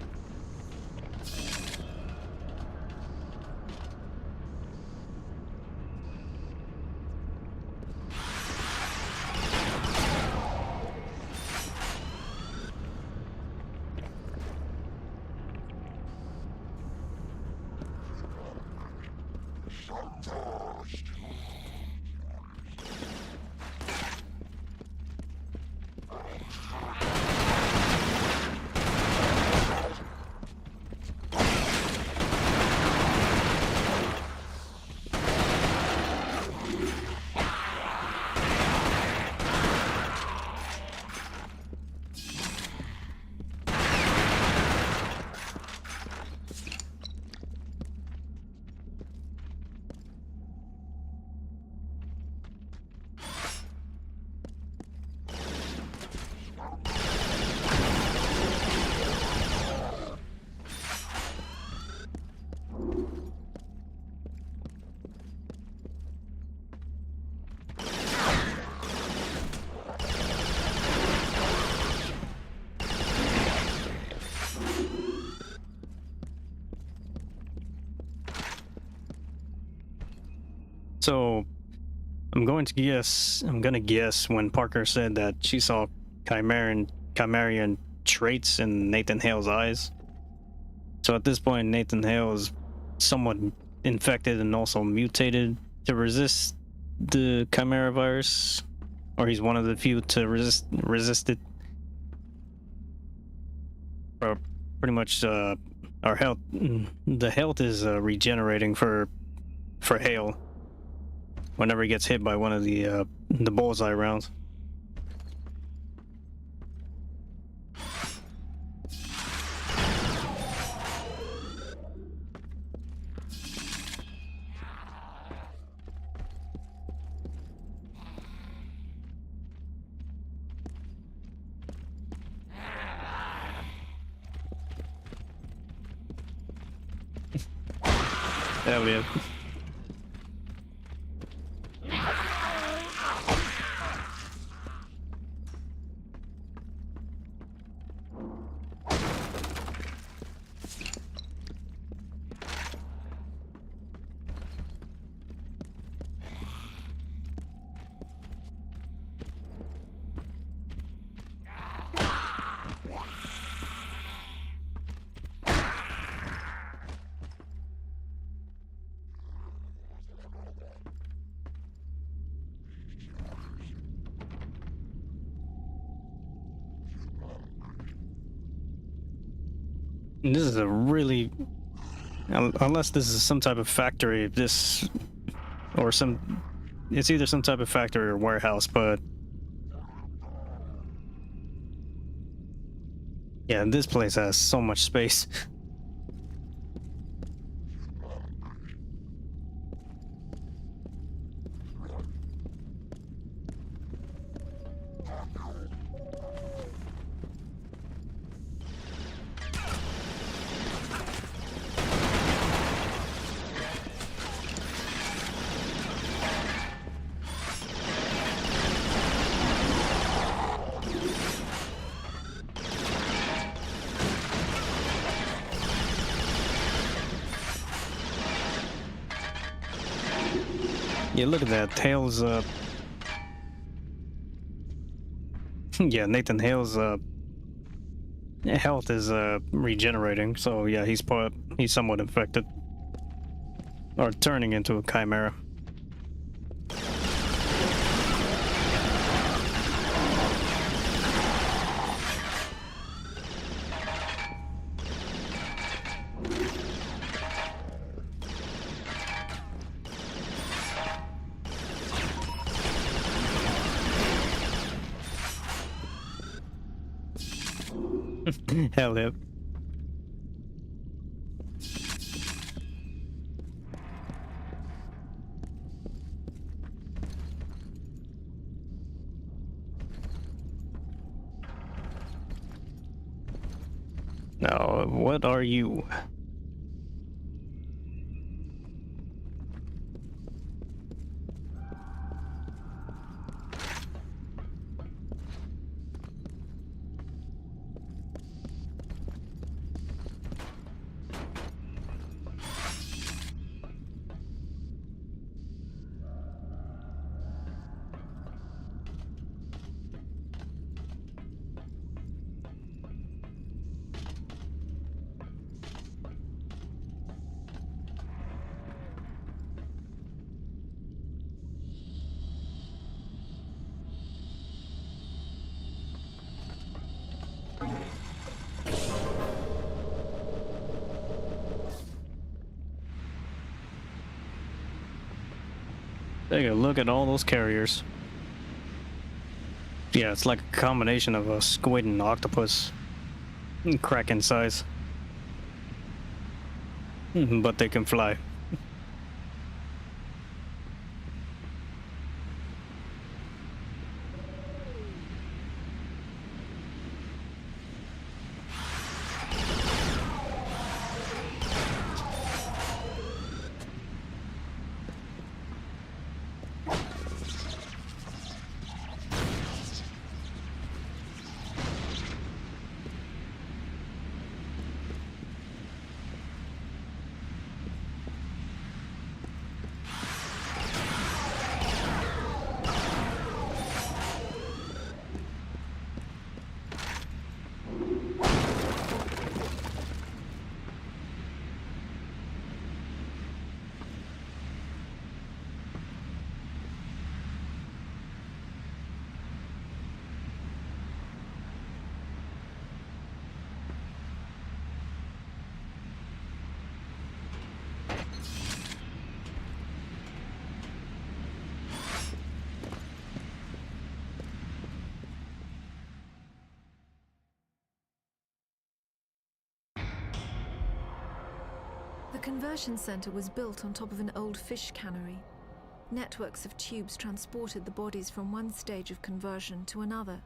So I'm gonna guess when Parker said that she saw Chimerian traits in Nathan Hale's eyes. So at this point, Nathan Hale is somewhat infected and also mutated to resist the Chimera virus, or he's one of the few to resist it. Or pretty much, our health, the health is regenerating for Hale whenever he gets hit by one of the bullseye rounds. Hell yeah. This is a really, unless this is some type of factory, it's either some type of factory or warehouse, but yeah, this place has so much space. Yeah, look at that. Hale's, yeah, Nathan Hale's, health is, regenerating, so yeah, he's somewhat infected. Or turning into a chimera. Hell yeah. Now, what are you? Take a look at all those carriers. Yeah, it's like a combination of a squid and octopus. Kraken size. But they can fly. conversion center was built on top of an old fish cannery. Networks of tubes transported the bodies from one stage of conversion to another.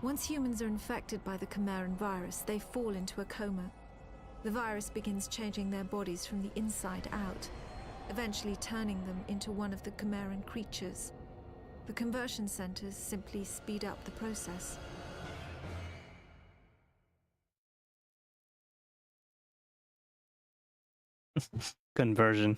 Once humans are infected by the Chimeran virus, they fall into a coma. The virus begins changing their bodies from the inside out, eventually turning them into one of the Chimeran creatures. The conversion centers simply speed up the process. Conversion.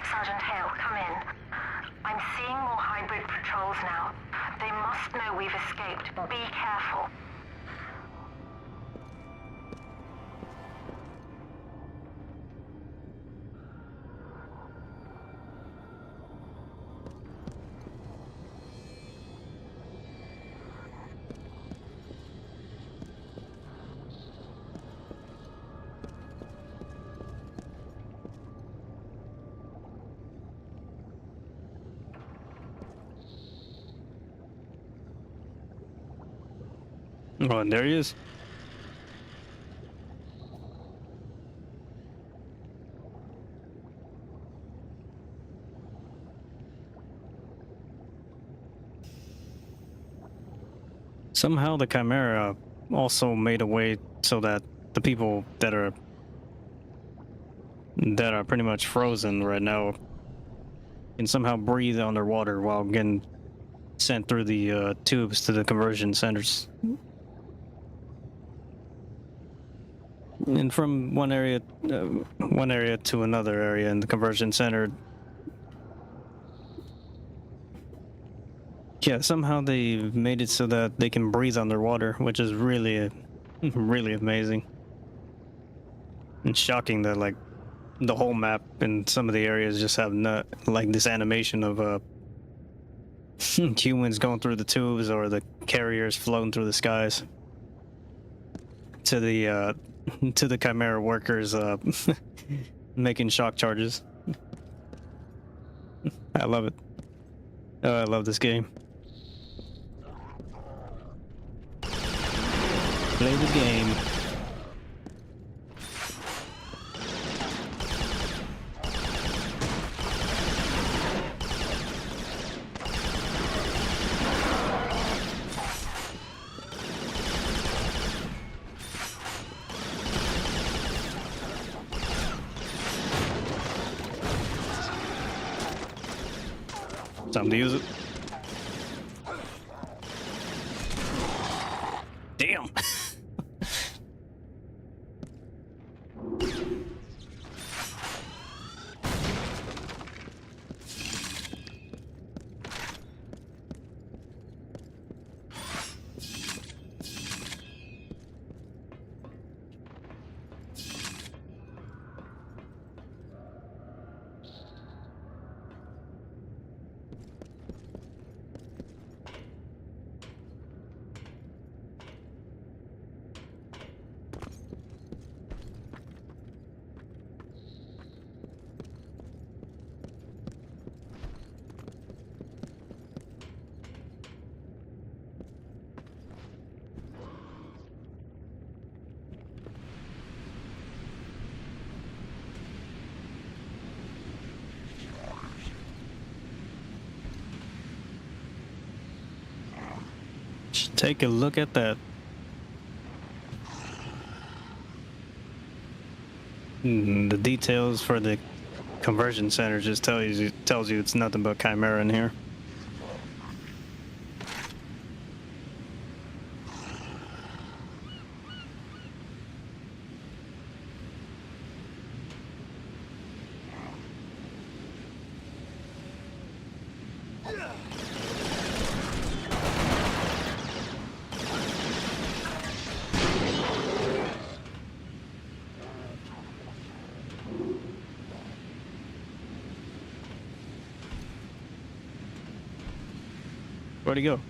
Sergeant Hale, come in. I'm seeing more hybrid patrols now. They must know we've escaped. Be careful. Oh, and there he is. Somehow the Chimera also made a way so that the people that are pretty much frozen right now can somehow breathe underwater while getting sent through the tubes to the conversion centers. And from one area to another area in the conversion center. Yeah, somehow they made it so that they can breathe underwater, which is really, really amazing. And shocking that, like, the whole map and some of the areas just have not, like, this animation of humans going through the tubes or the carriers floating through the skies to the Chimera workers making shock charges. I love it. Oh, I love this game. Play the game. Time to use it. Damn. Take a look at that. The details for the conversion center just tells you it's nothing but Chimera in here. Where'd he go?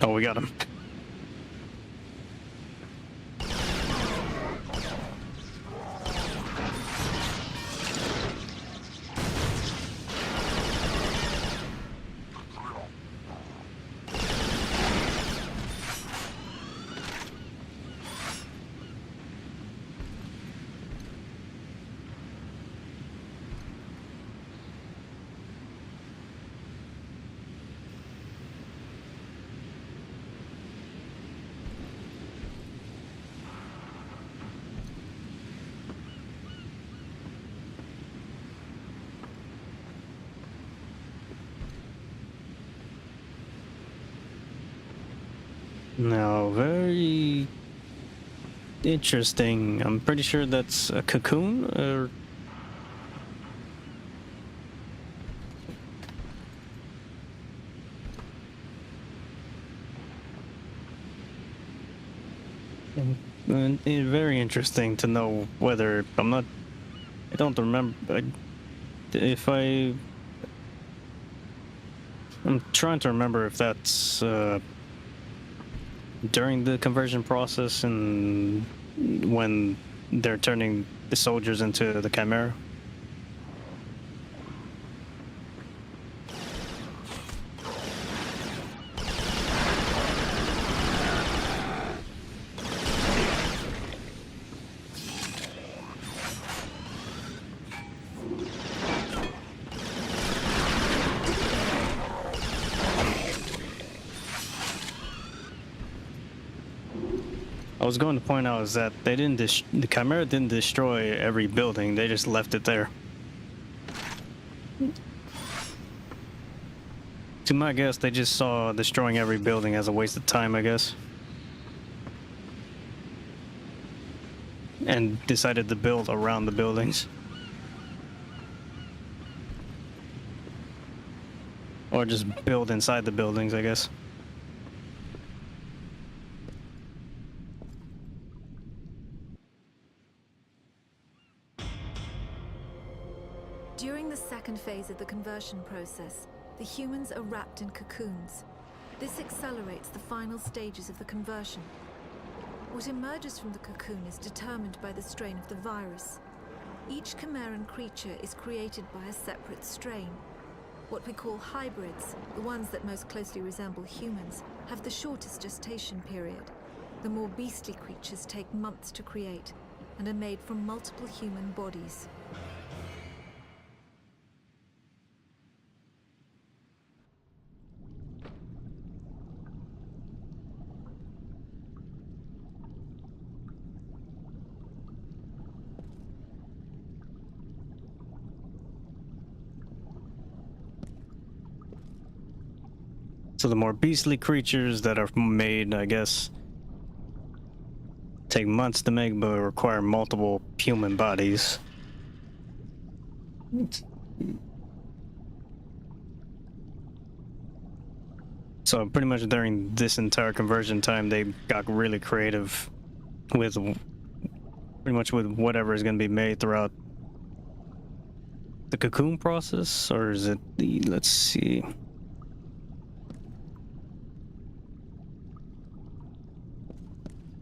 Oh, we got him. No, very interesting. I'm pretty sure that's a cocoon, or... And it's very interesting to know whether... I don't remember... I'm trying to remember if that's... during the conversion process and when they're turning the soldiers into the Chimera. I was going to point out is that they didn't the Chimera didn't destroy every building, they just left it there. To my guess, they just saw destroying every building as a waste of time, I guess. And decided to build around the buildings. Or just build inside the buildings, I guess. During the second phase of the conversion process, the humans are wrapped in cocoons. This accelerates the final stages of the conversion. What emerges from the cocoon is determined by the strain of the virus. Each Chimeran creature is created by a separate strain. What we call hybrids, the ones that most closely resemble humans, have the shortest gestation period. The more beastly creatures take months to create and are made from multiple human bodies. So the more beastly creatures that are made, I guess, take months to make, but require multiple human bodies. So pretty much during this entire conversion time, they got really creative with pretty much with whatever is going to be made throughout the cocoon process, or is it the, let's see.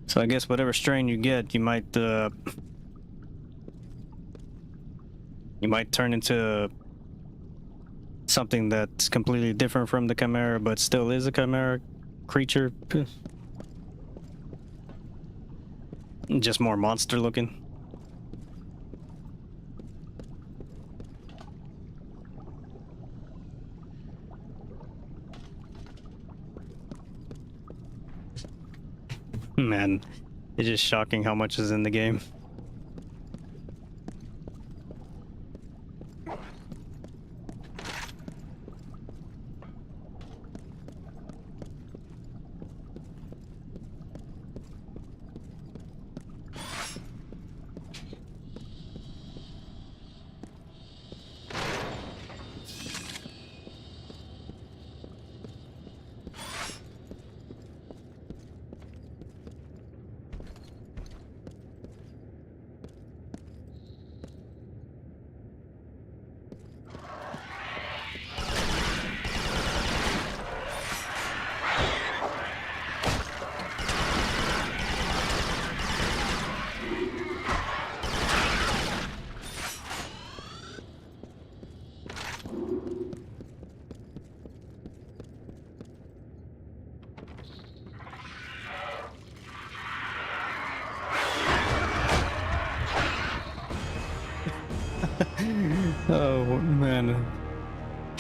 So I guess whatever strain you get, you might turn into something that's completely different from the Chimera, but still is a Chimera creature. Just more monster looking. Man, it's just shocking how much is in the game.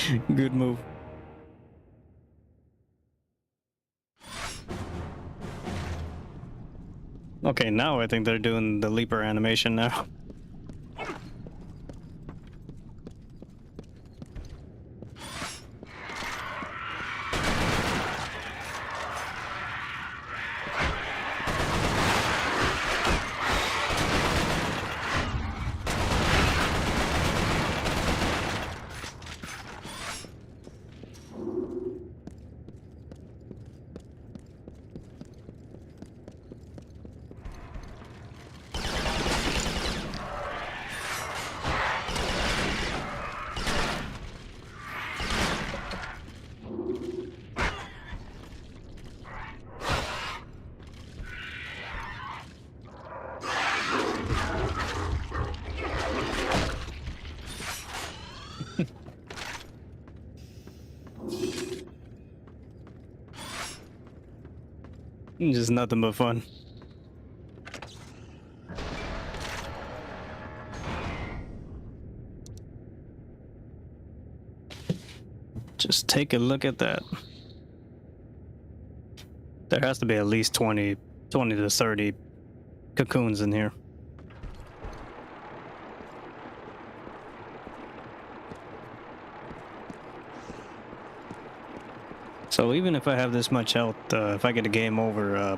Good move. Okay, now I think they're doing the leaper animation now. Just nothing but fun. Just take a look at that. There has to be at least 20 to 30 cocoons in here. So even if I have this much health, if I get a game over,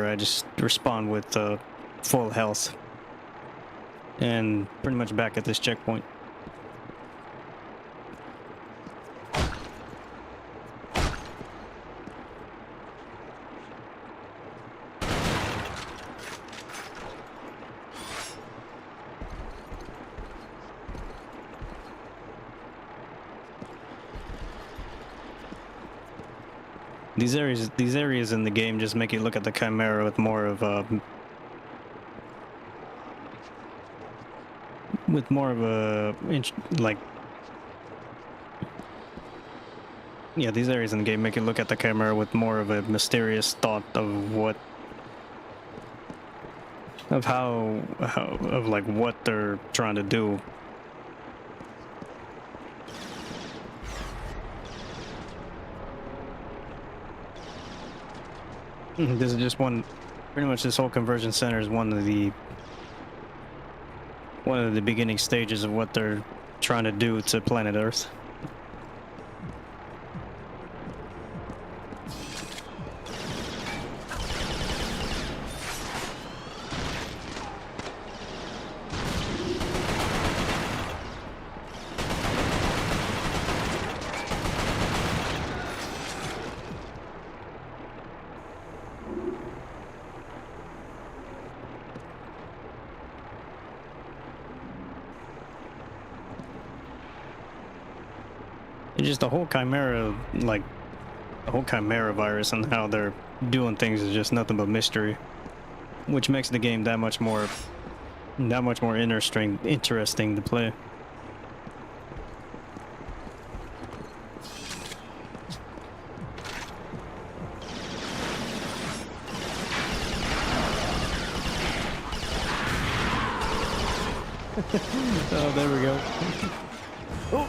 I just respawn with full health, and pretty much back at this checkpoint. These areas in the game just make you look at the Chimera with more of a like, yeah, these areas in the game make you look at the Chimera with more of a mysterious thought of what, of how of like what they're trying to do. This is just one, pretty much this whole conversion center is one of the beginning stages of what they're trying to do to planet Earth. It's just the whole Chimera, like the whole Chimera virus and how they're doing things is just nothing but mystery, which makes the game that much more interesting to play. Oh, there we go. Oh.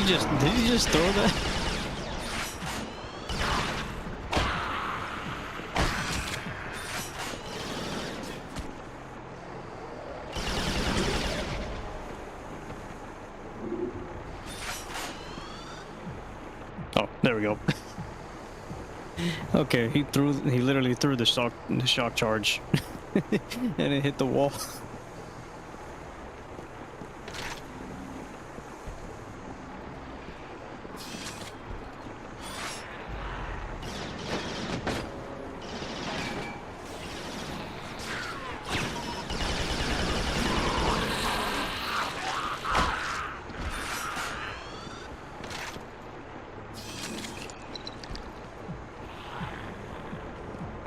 he just throw that? Oh, there we go. Okay, he literally threw the shock charge and it hit the wall.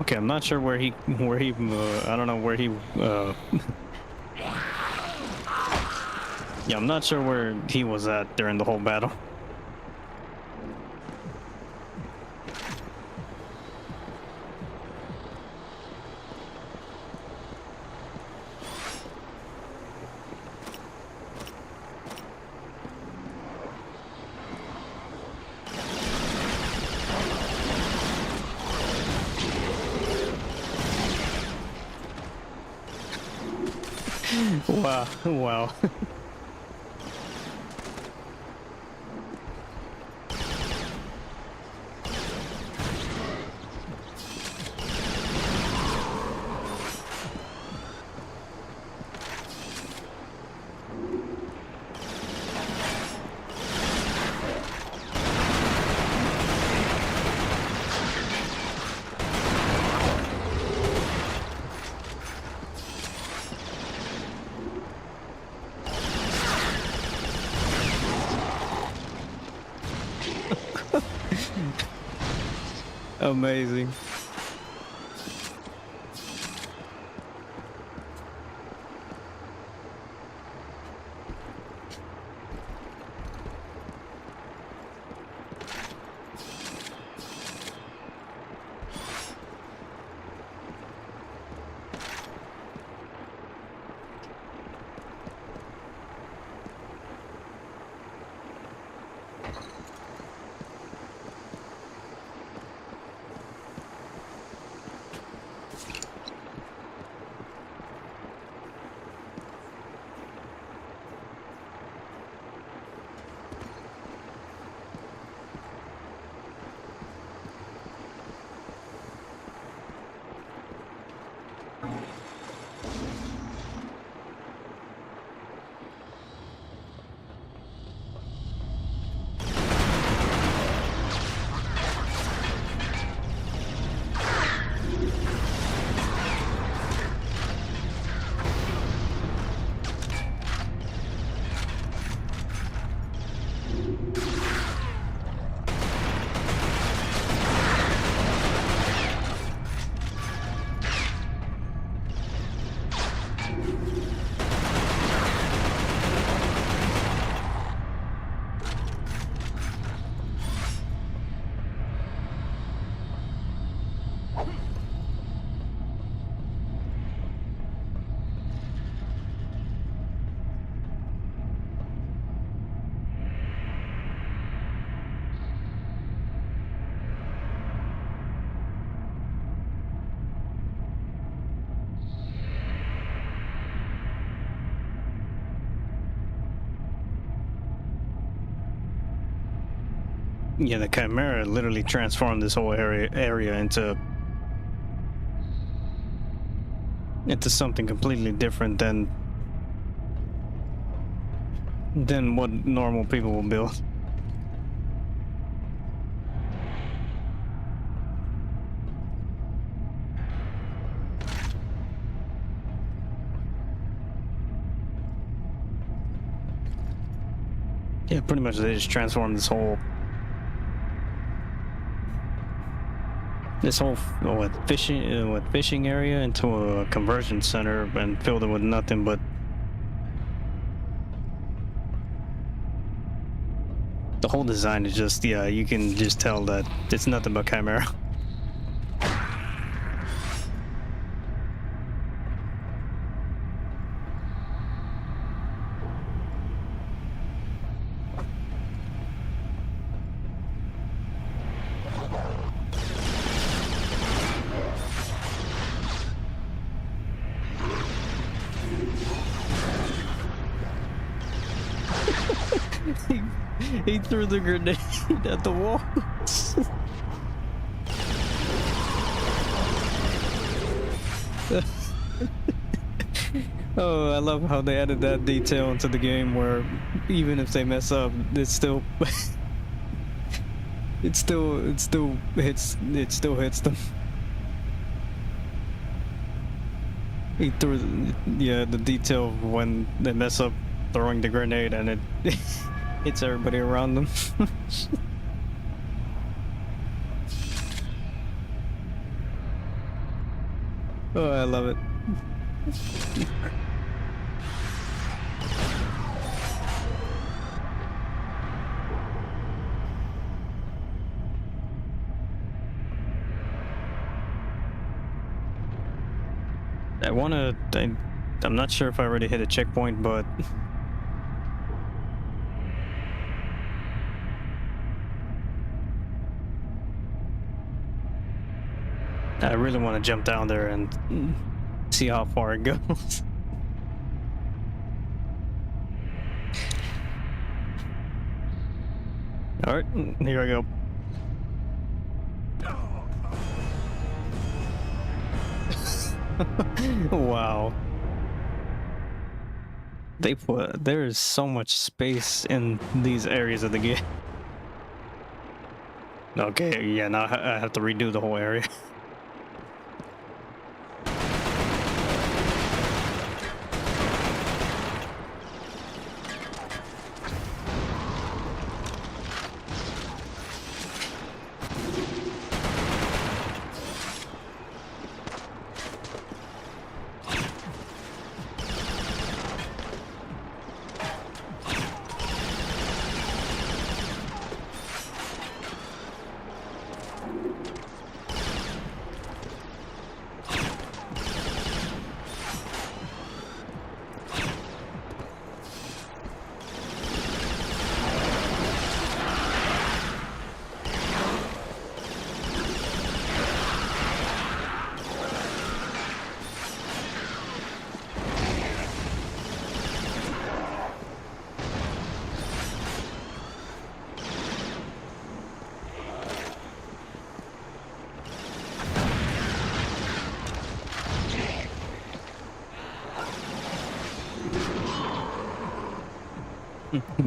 Okay, I'm not sure where he I don't know where he yeah, I'm not sure where he was at during the whole battle. Wow, wow. Amazing. Yeah, the Chimera literally transformed this whole area into something completely different than what normal people will build. Yeah, pretty much they just transformed this whole fishing area into a conversion center and filled it with nothing but the whole design is just, yeah, you can just tell that it's nothing but Chimera. he threw the grenade at the wall. Oh, I love how they added that detail into the game where even if they mess up, it's still it still hits them. He threw the detail of when they mess up throwing the grenade and it hits everybody around them. Oh, I love it. I'm not sure if I already hit a checkpoint, but I really want to jump down there and see how far it goes. All right, here I go. Wow. There is so much space in these areas of the game. Okay, yeah, now I have to redo the whole area.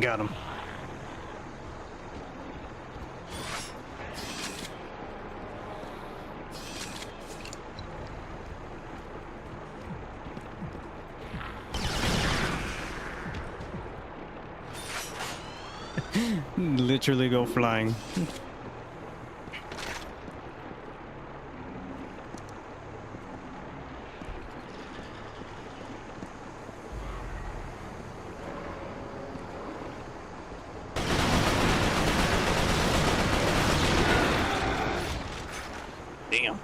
Got him. Literally go flying. Damn.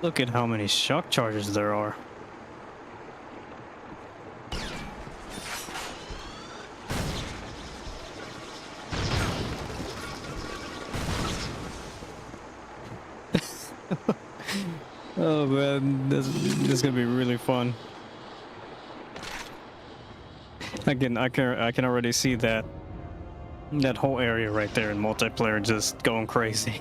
Look at how many shock charges there are. Oh man, this is gonna be really fun. I can already see that whole area right there in multiplayer just going crazy.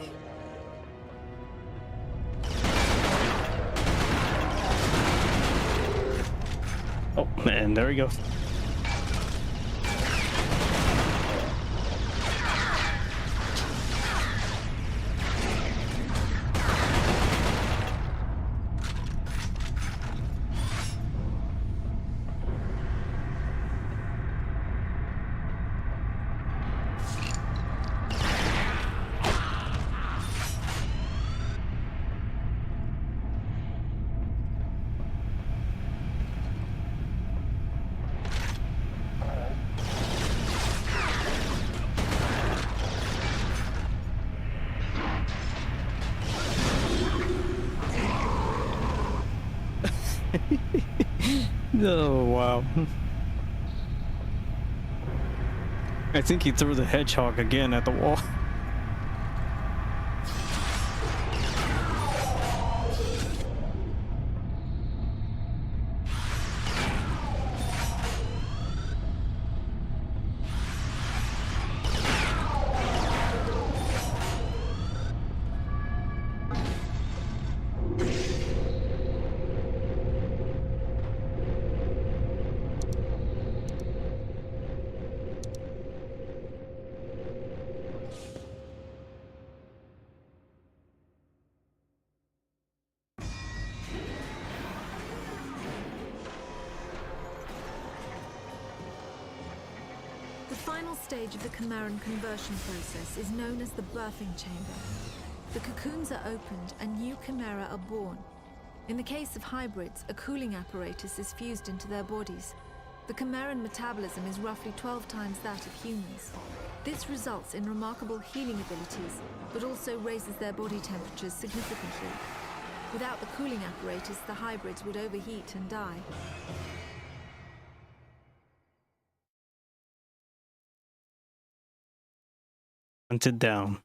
Oh man, there we go. Oh wow. I think he threw the hedgehog again at the wall. The final stage of the Chimeran conversion process is known as the birthing chamber. The cocoons are opened and new Chimera are born. In the case of hybrids, a cooling apparatus is fused into their bodies. The Chimeran metabolism is roughly 12 times that of humans. This results in remarkable healing abilities, but also raises their body temperatures significantly. Without the cooling apparatus, the hybrids would overheat and die. Hunted down.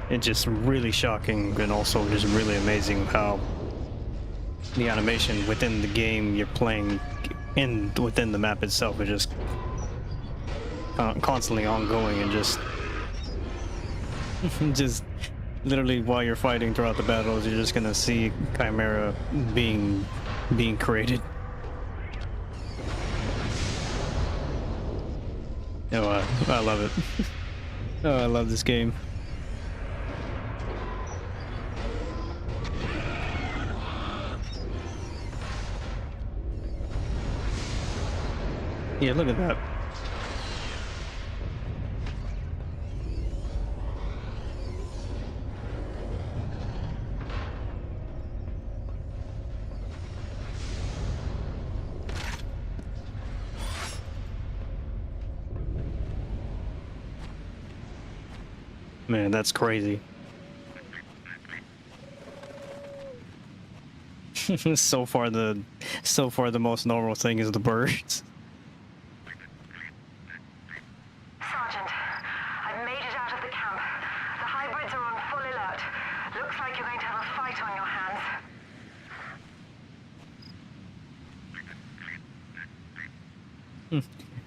It's just really shocking and also just really amazing how the animation within the game you're playing within the map itself is just constantly ongoing and just just literally while you're fighting throughout the battles you're just gonna see Chimera being created. Oh, I love it. Oh, I love this game. Yeah, look at that. Man, that's crazy. So far the most normal thing is the birds. Sergeant, I've made it out of the camp. The hybrids are on full alert. Looks like you're going to have a fight on your hands.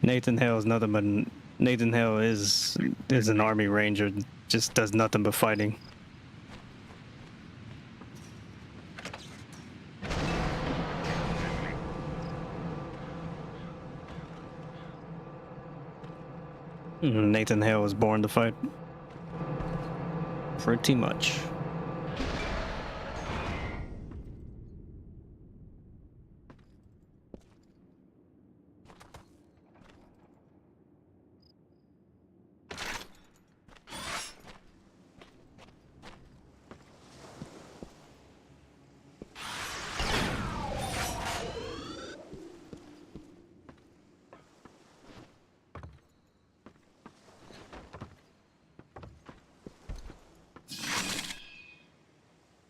Nathan Hale is nothing but Nathan Hale is an army ranger, just does nothing but fighting. Nathan Hale was born to fight. Pretty much.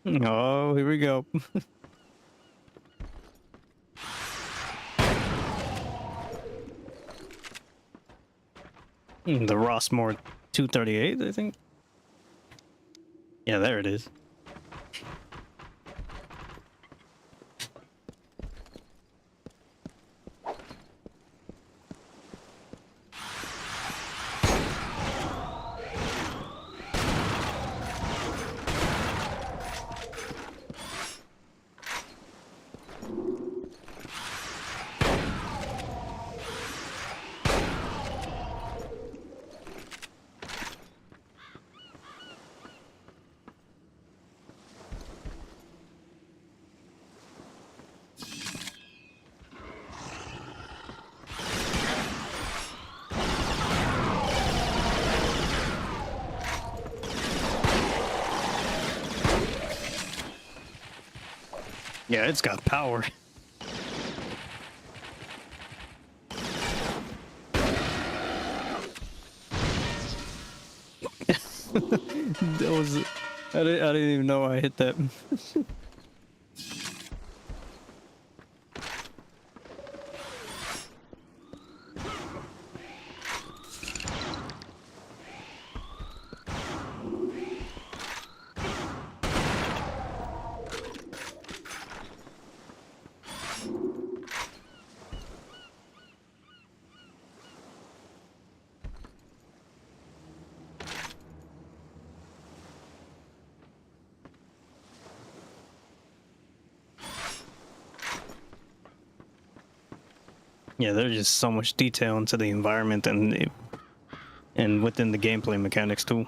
Oh, here we go. The Rossmore 238, I think. Yeah, there it is. Yeah, it's got power. That was... I didn't even know I hit that. Yeah, there's just so much detail into the environment and within the gameplay mechanics too.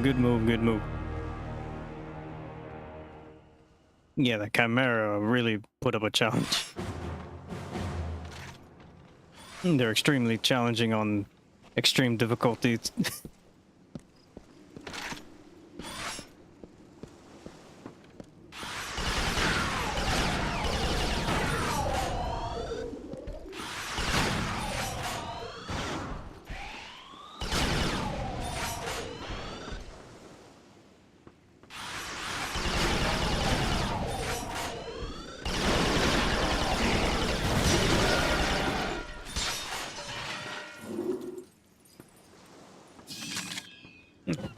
Good move, good move. Yeah, the Chimera really put up a challenge. They're extremely challenging on extreme difficulties.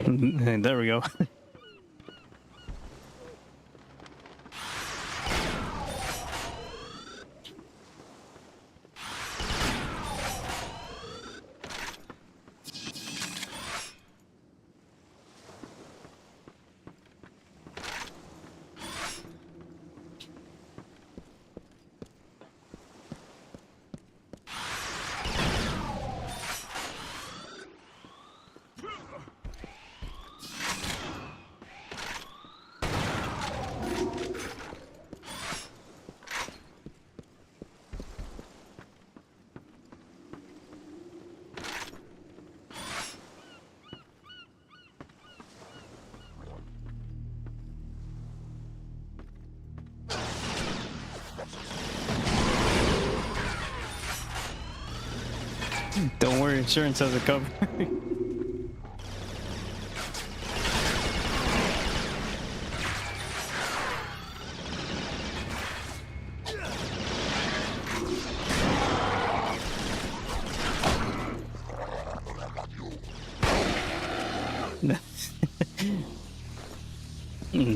And there we go. Don't worry, insurance has it covered.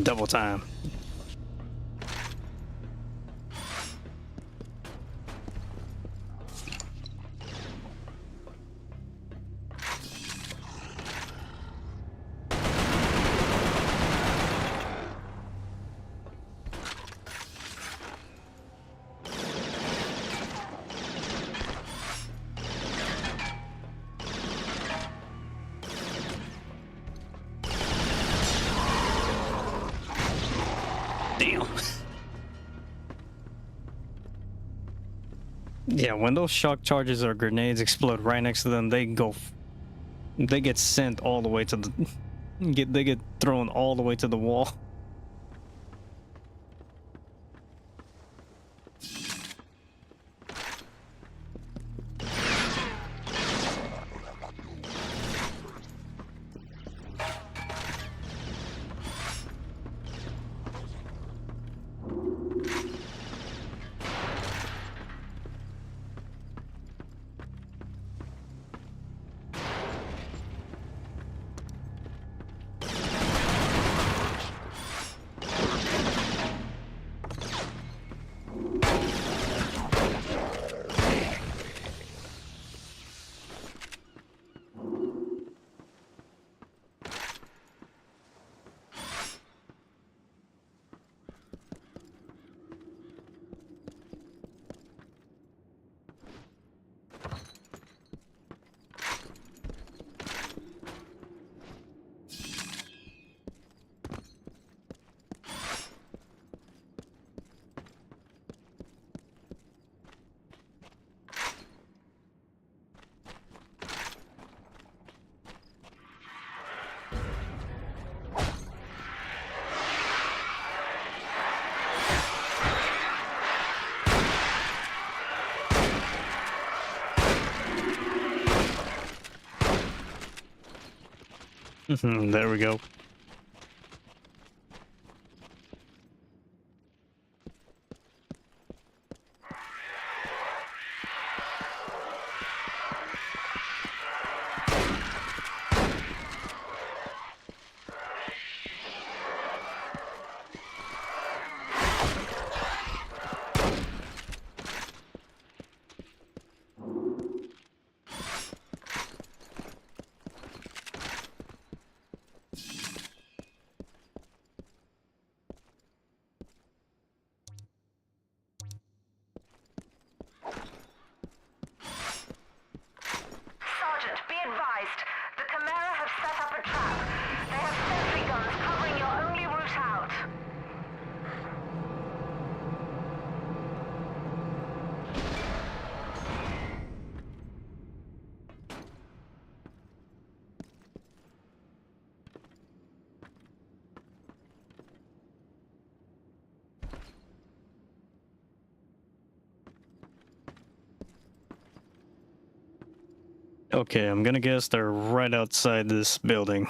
Double time. Damn. Yeah, when those shock charges or grenades explode right next to them, they get sent all the way to the, they get thrown all the way to the wall. There we go. Sergeant, be advised. The Chimera have set up a trap. They have sentry guns covering your only route out. Okay, I'm gonna guess they're right outside this building.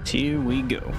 Here we go.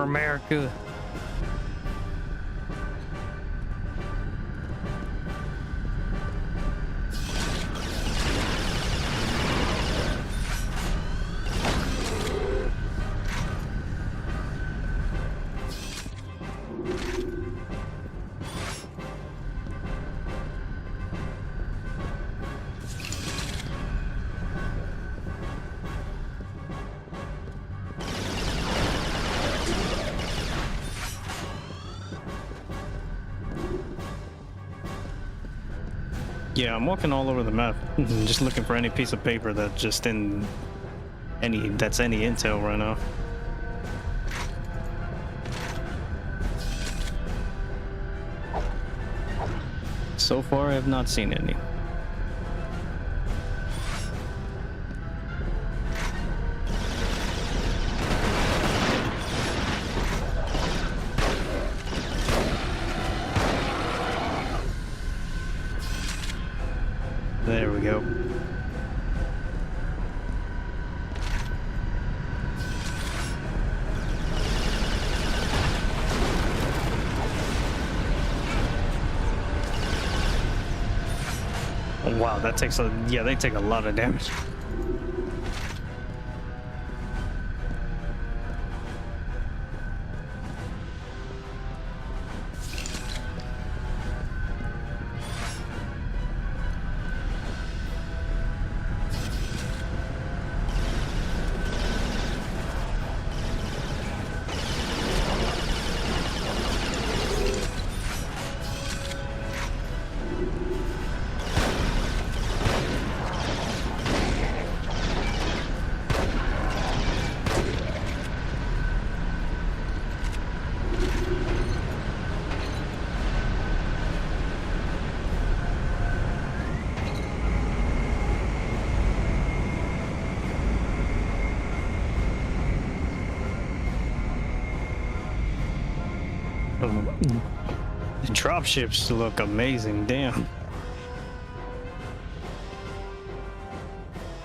America. Yeah, I'm walking all over the map, just looking for any piece of paper that's just in any intel right now. So far, I have not seen any. There we go. Oh, wow, that takes yeah, they take a lot of damage. The dropships look amazing, damn.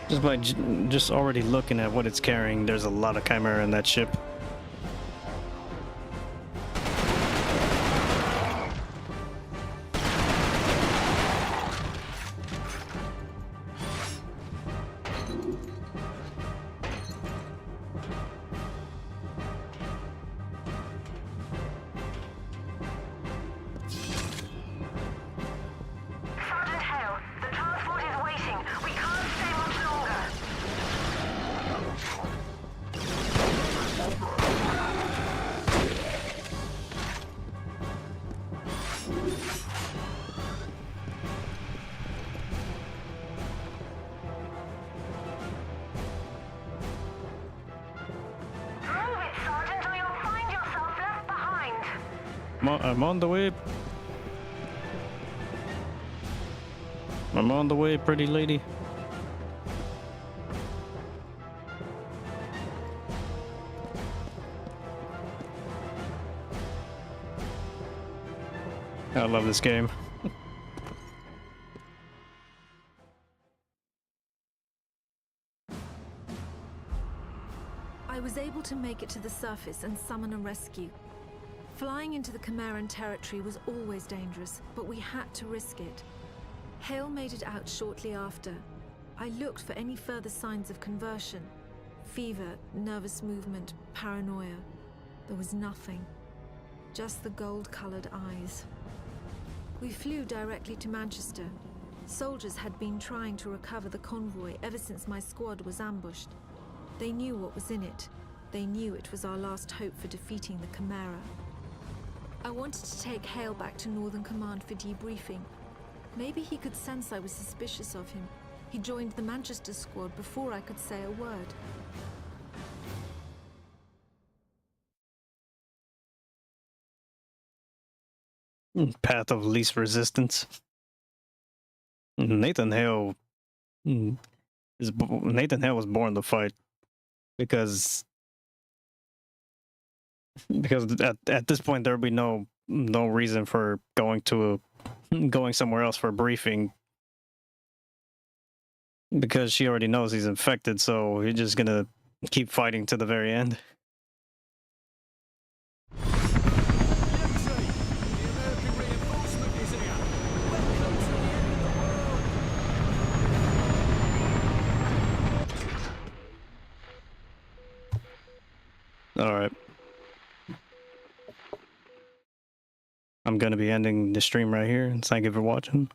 Just by just already looking at what it's carrying, there's a lot of Chimera in that ship. Sergeant Hale, the transport is waiting. We can't stay much longer. Move it, Sergeant, or you'll find yourself left behind. I'm on the way. I'm on the way, pretty lady. I love this game. I was able to make it to the surface and summon a rescue. Flying into the Chimeran territory was always dangerous, but we had to risk it. Hale made it out shortly after. I looked for any further signs of conversion. Fever, nervous movement, paranoia. There was nothing. Just the gold-colored eyes. We flew directly to Manchester. Soldiers had been trying to recover the convoy ever since my squad was ambushed. They knew what was in it. They knew it was our last hope for defeating the Chimera. I wanted to take Hale back to Northern Command for debriefing. Maybe he could sense I was suspicious of him. He joined the Manchester squad before I could say a word. Path of least resistance. Nathan Hale Nathan Hale was born to fight because at this point there would be no reason for going somewhere else for a briefing, because she already knows he's infected, so he's just gonna keep fighting to the very end. I'm gonna be ending the stream right here. And thank you for watching.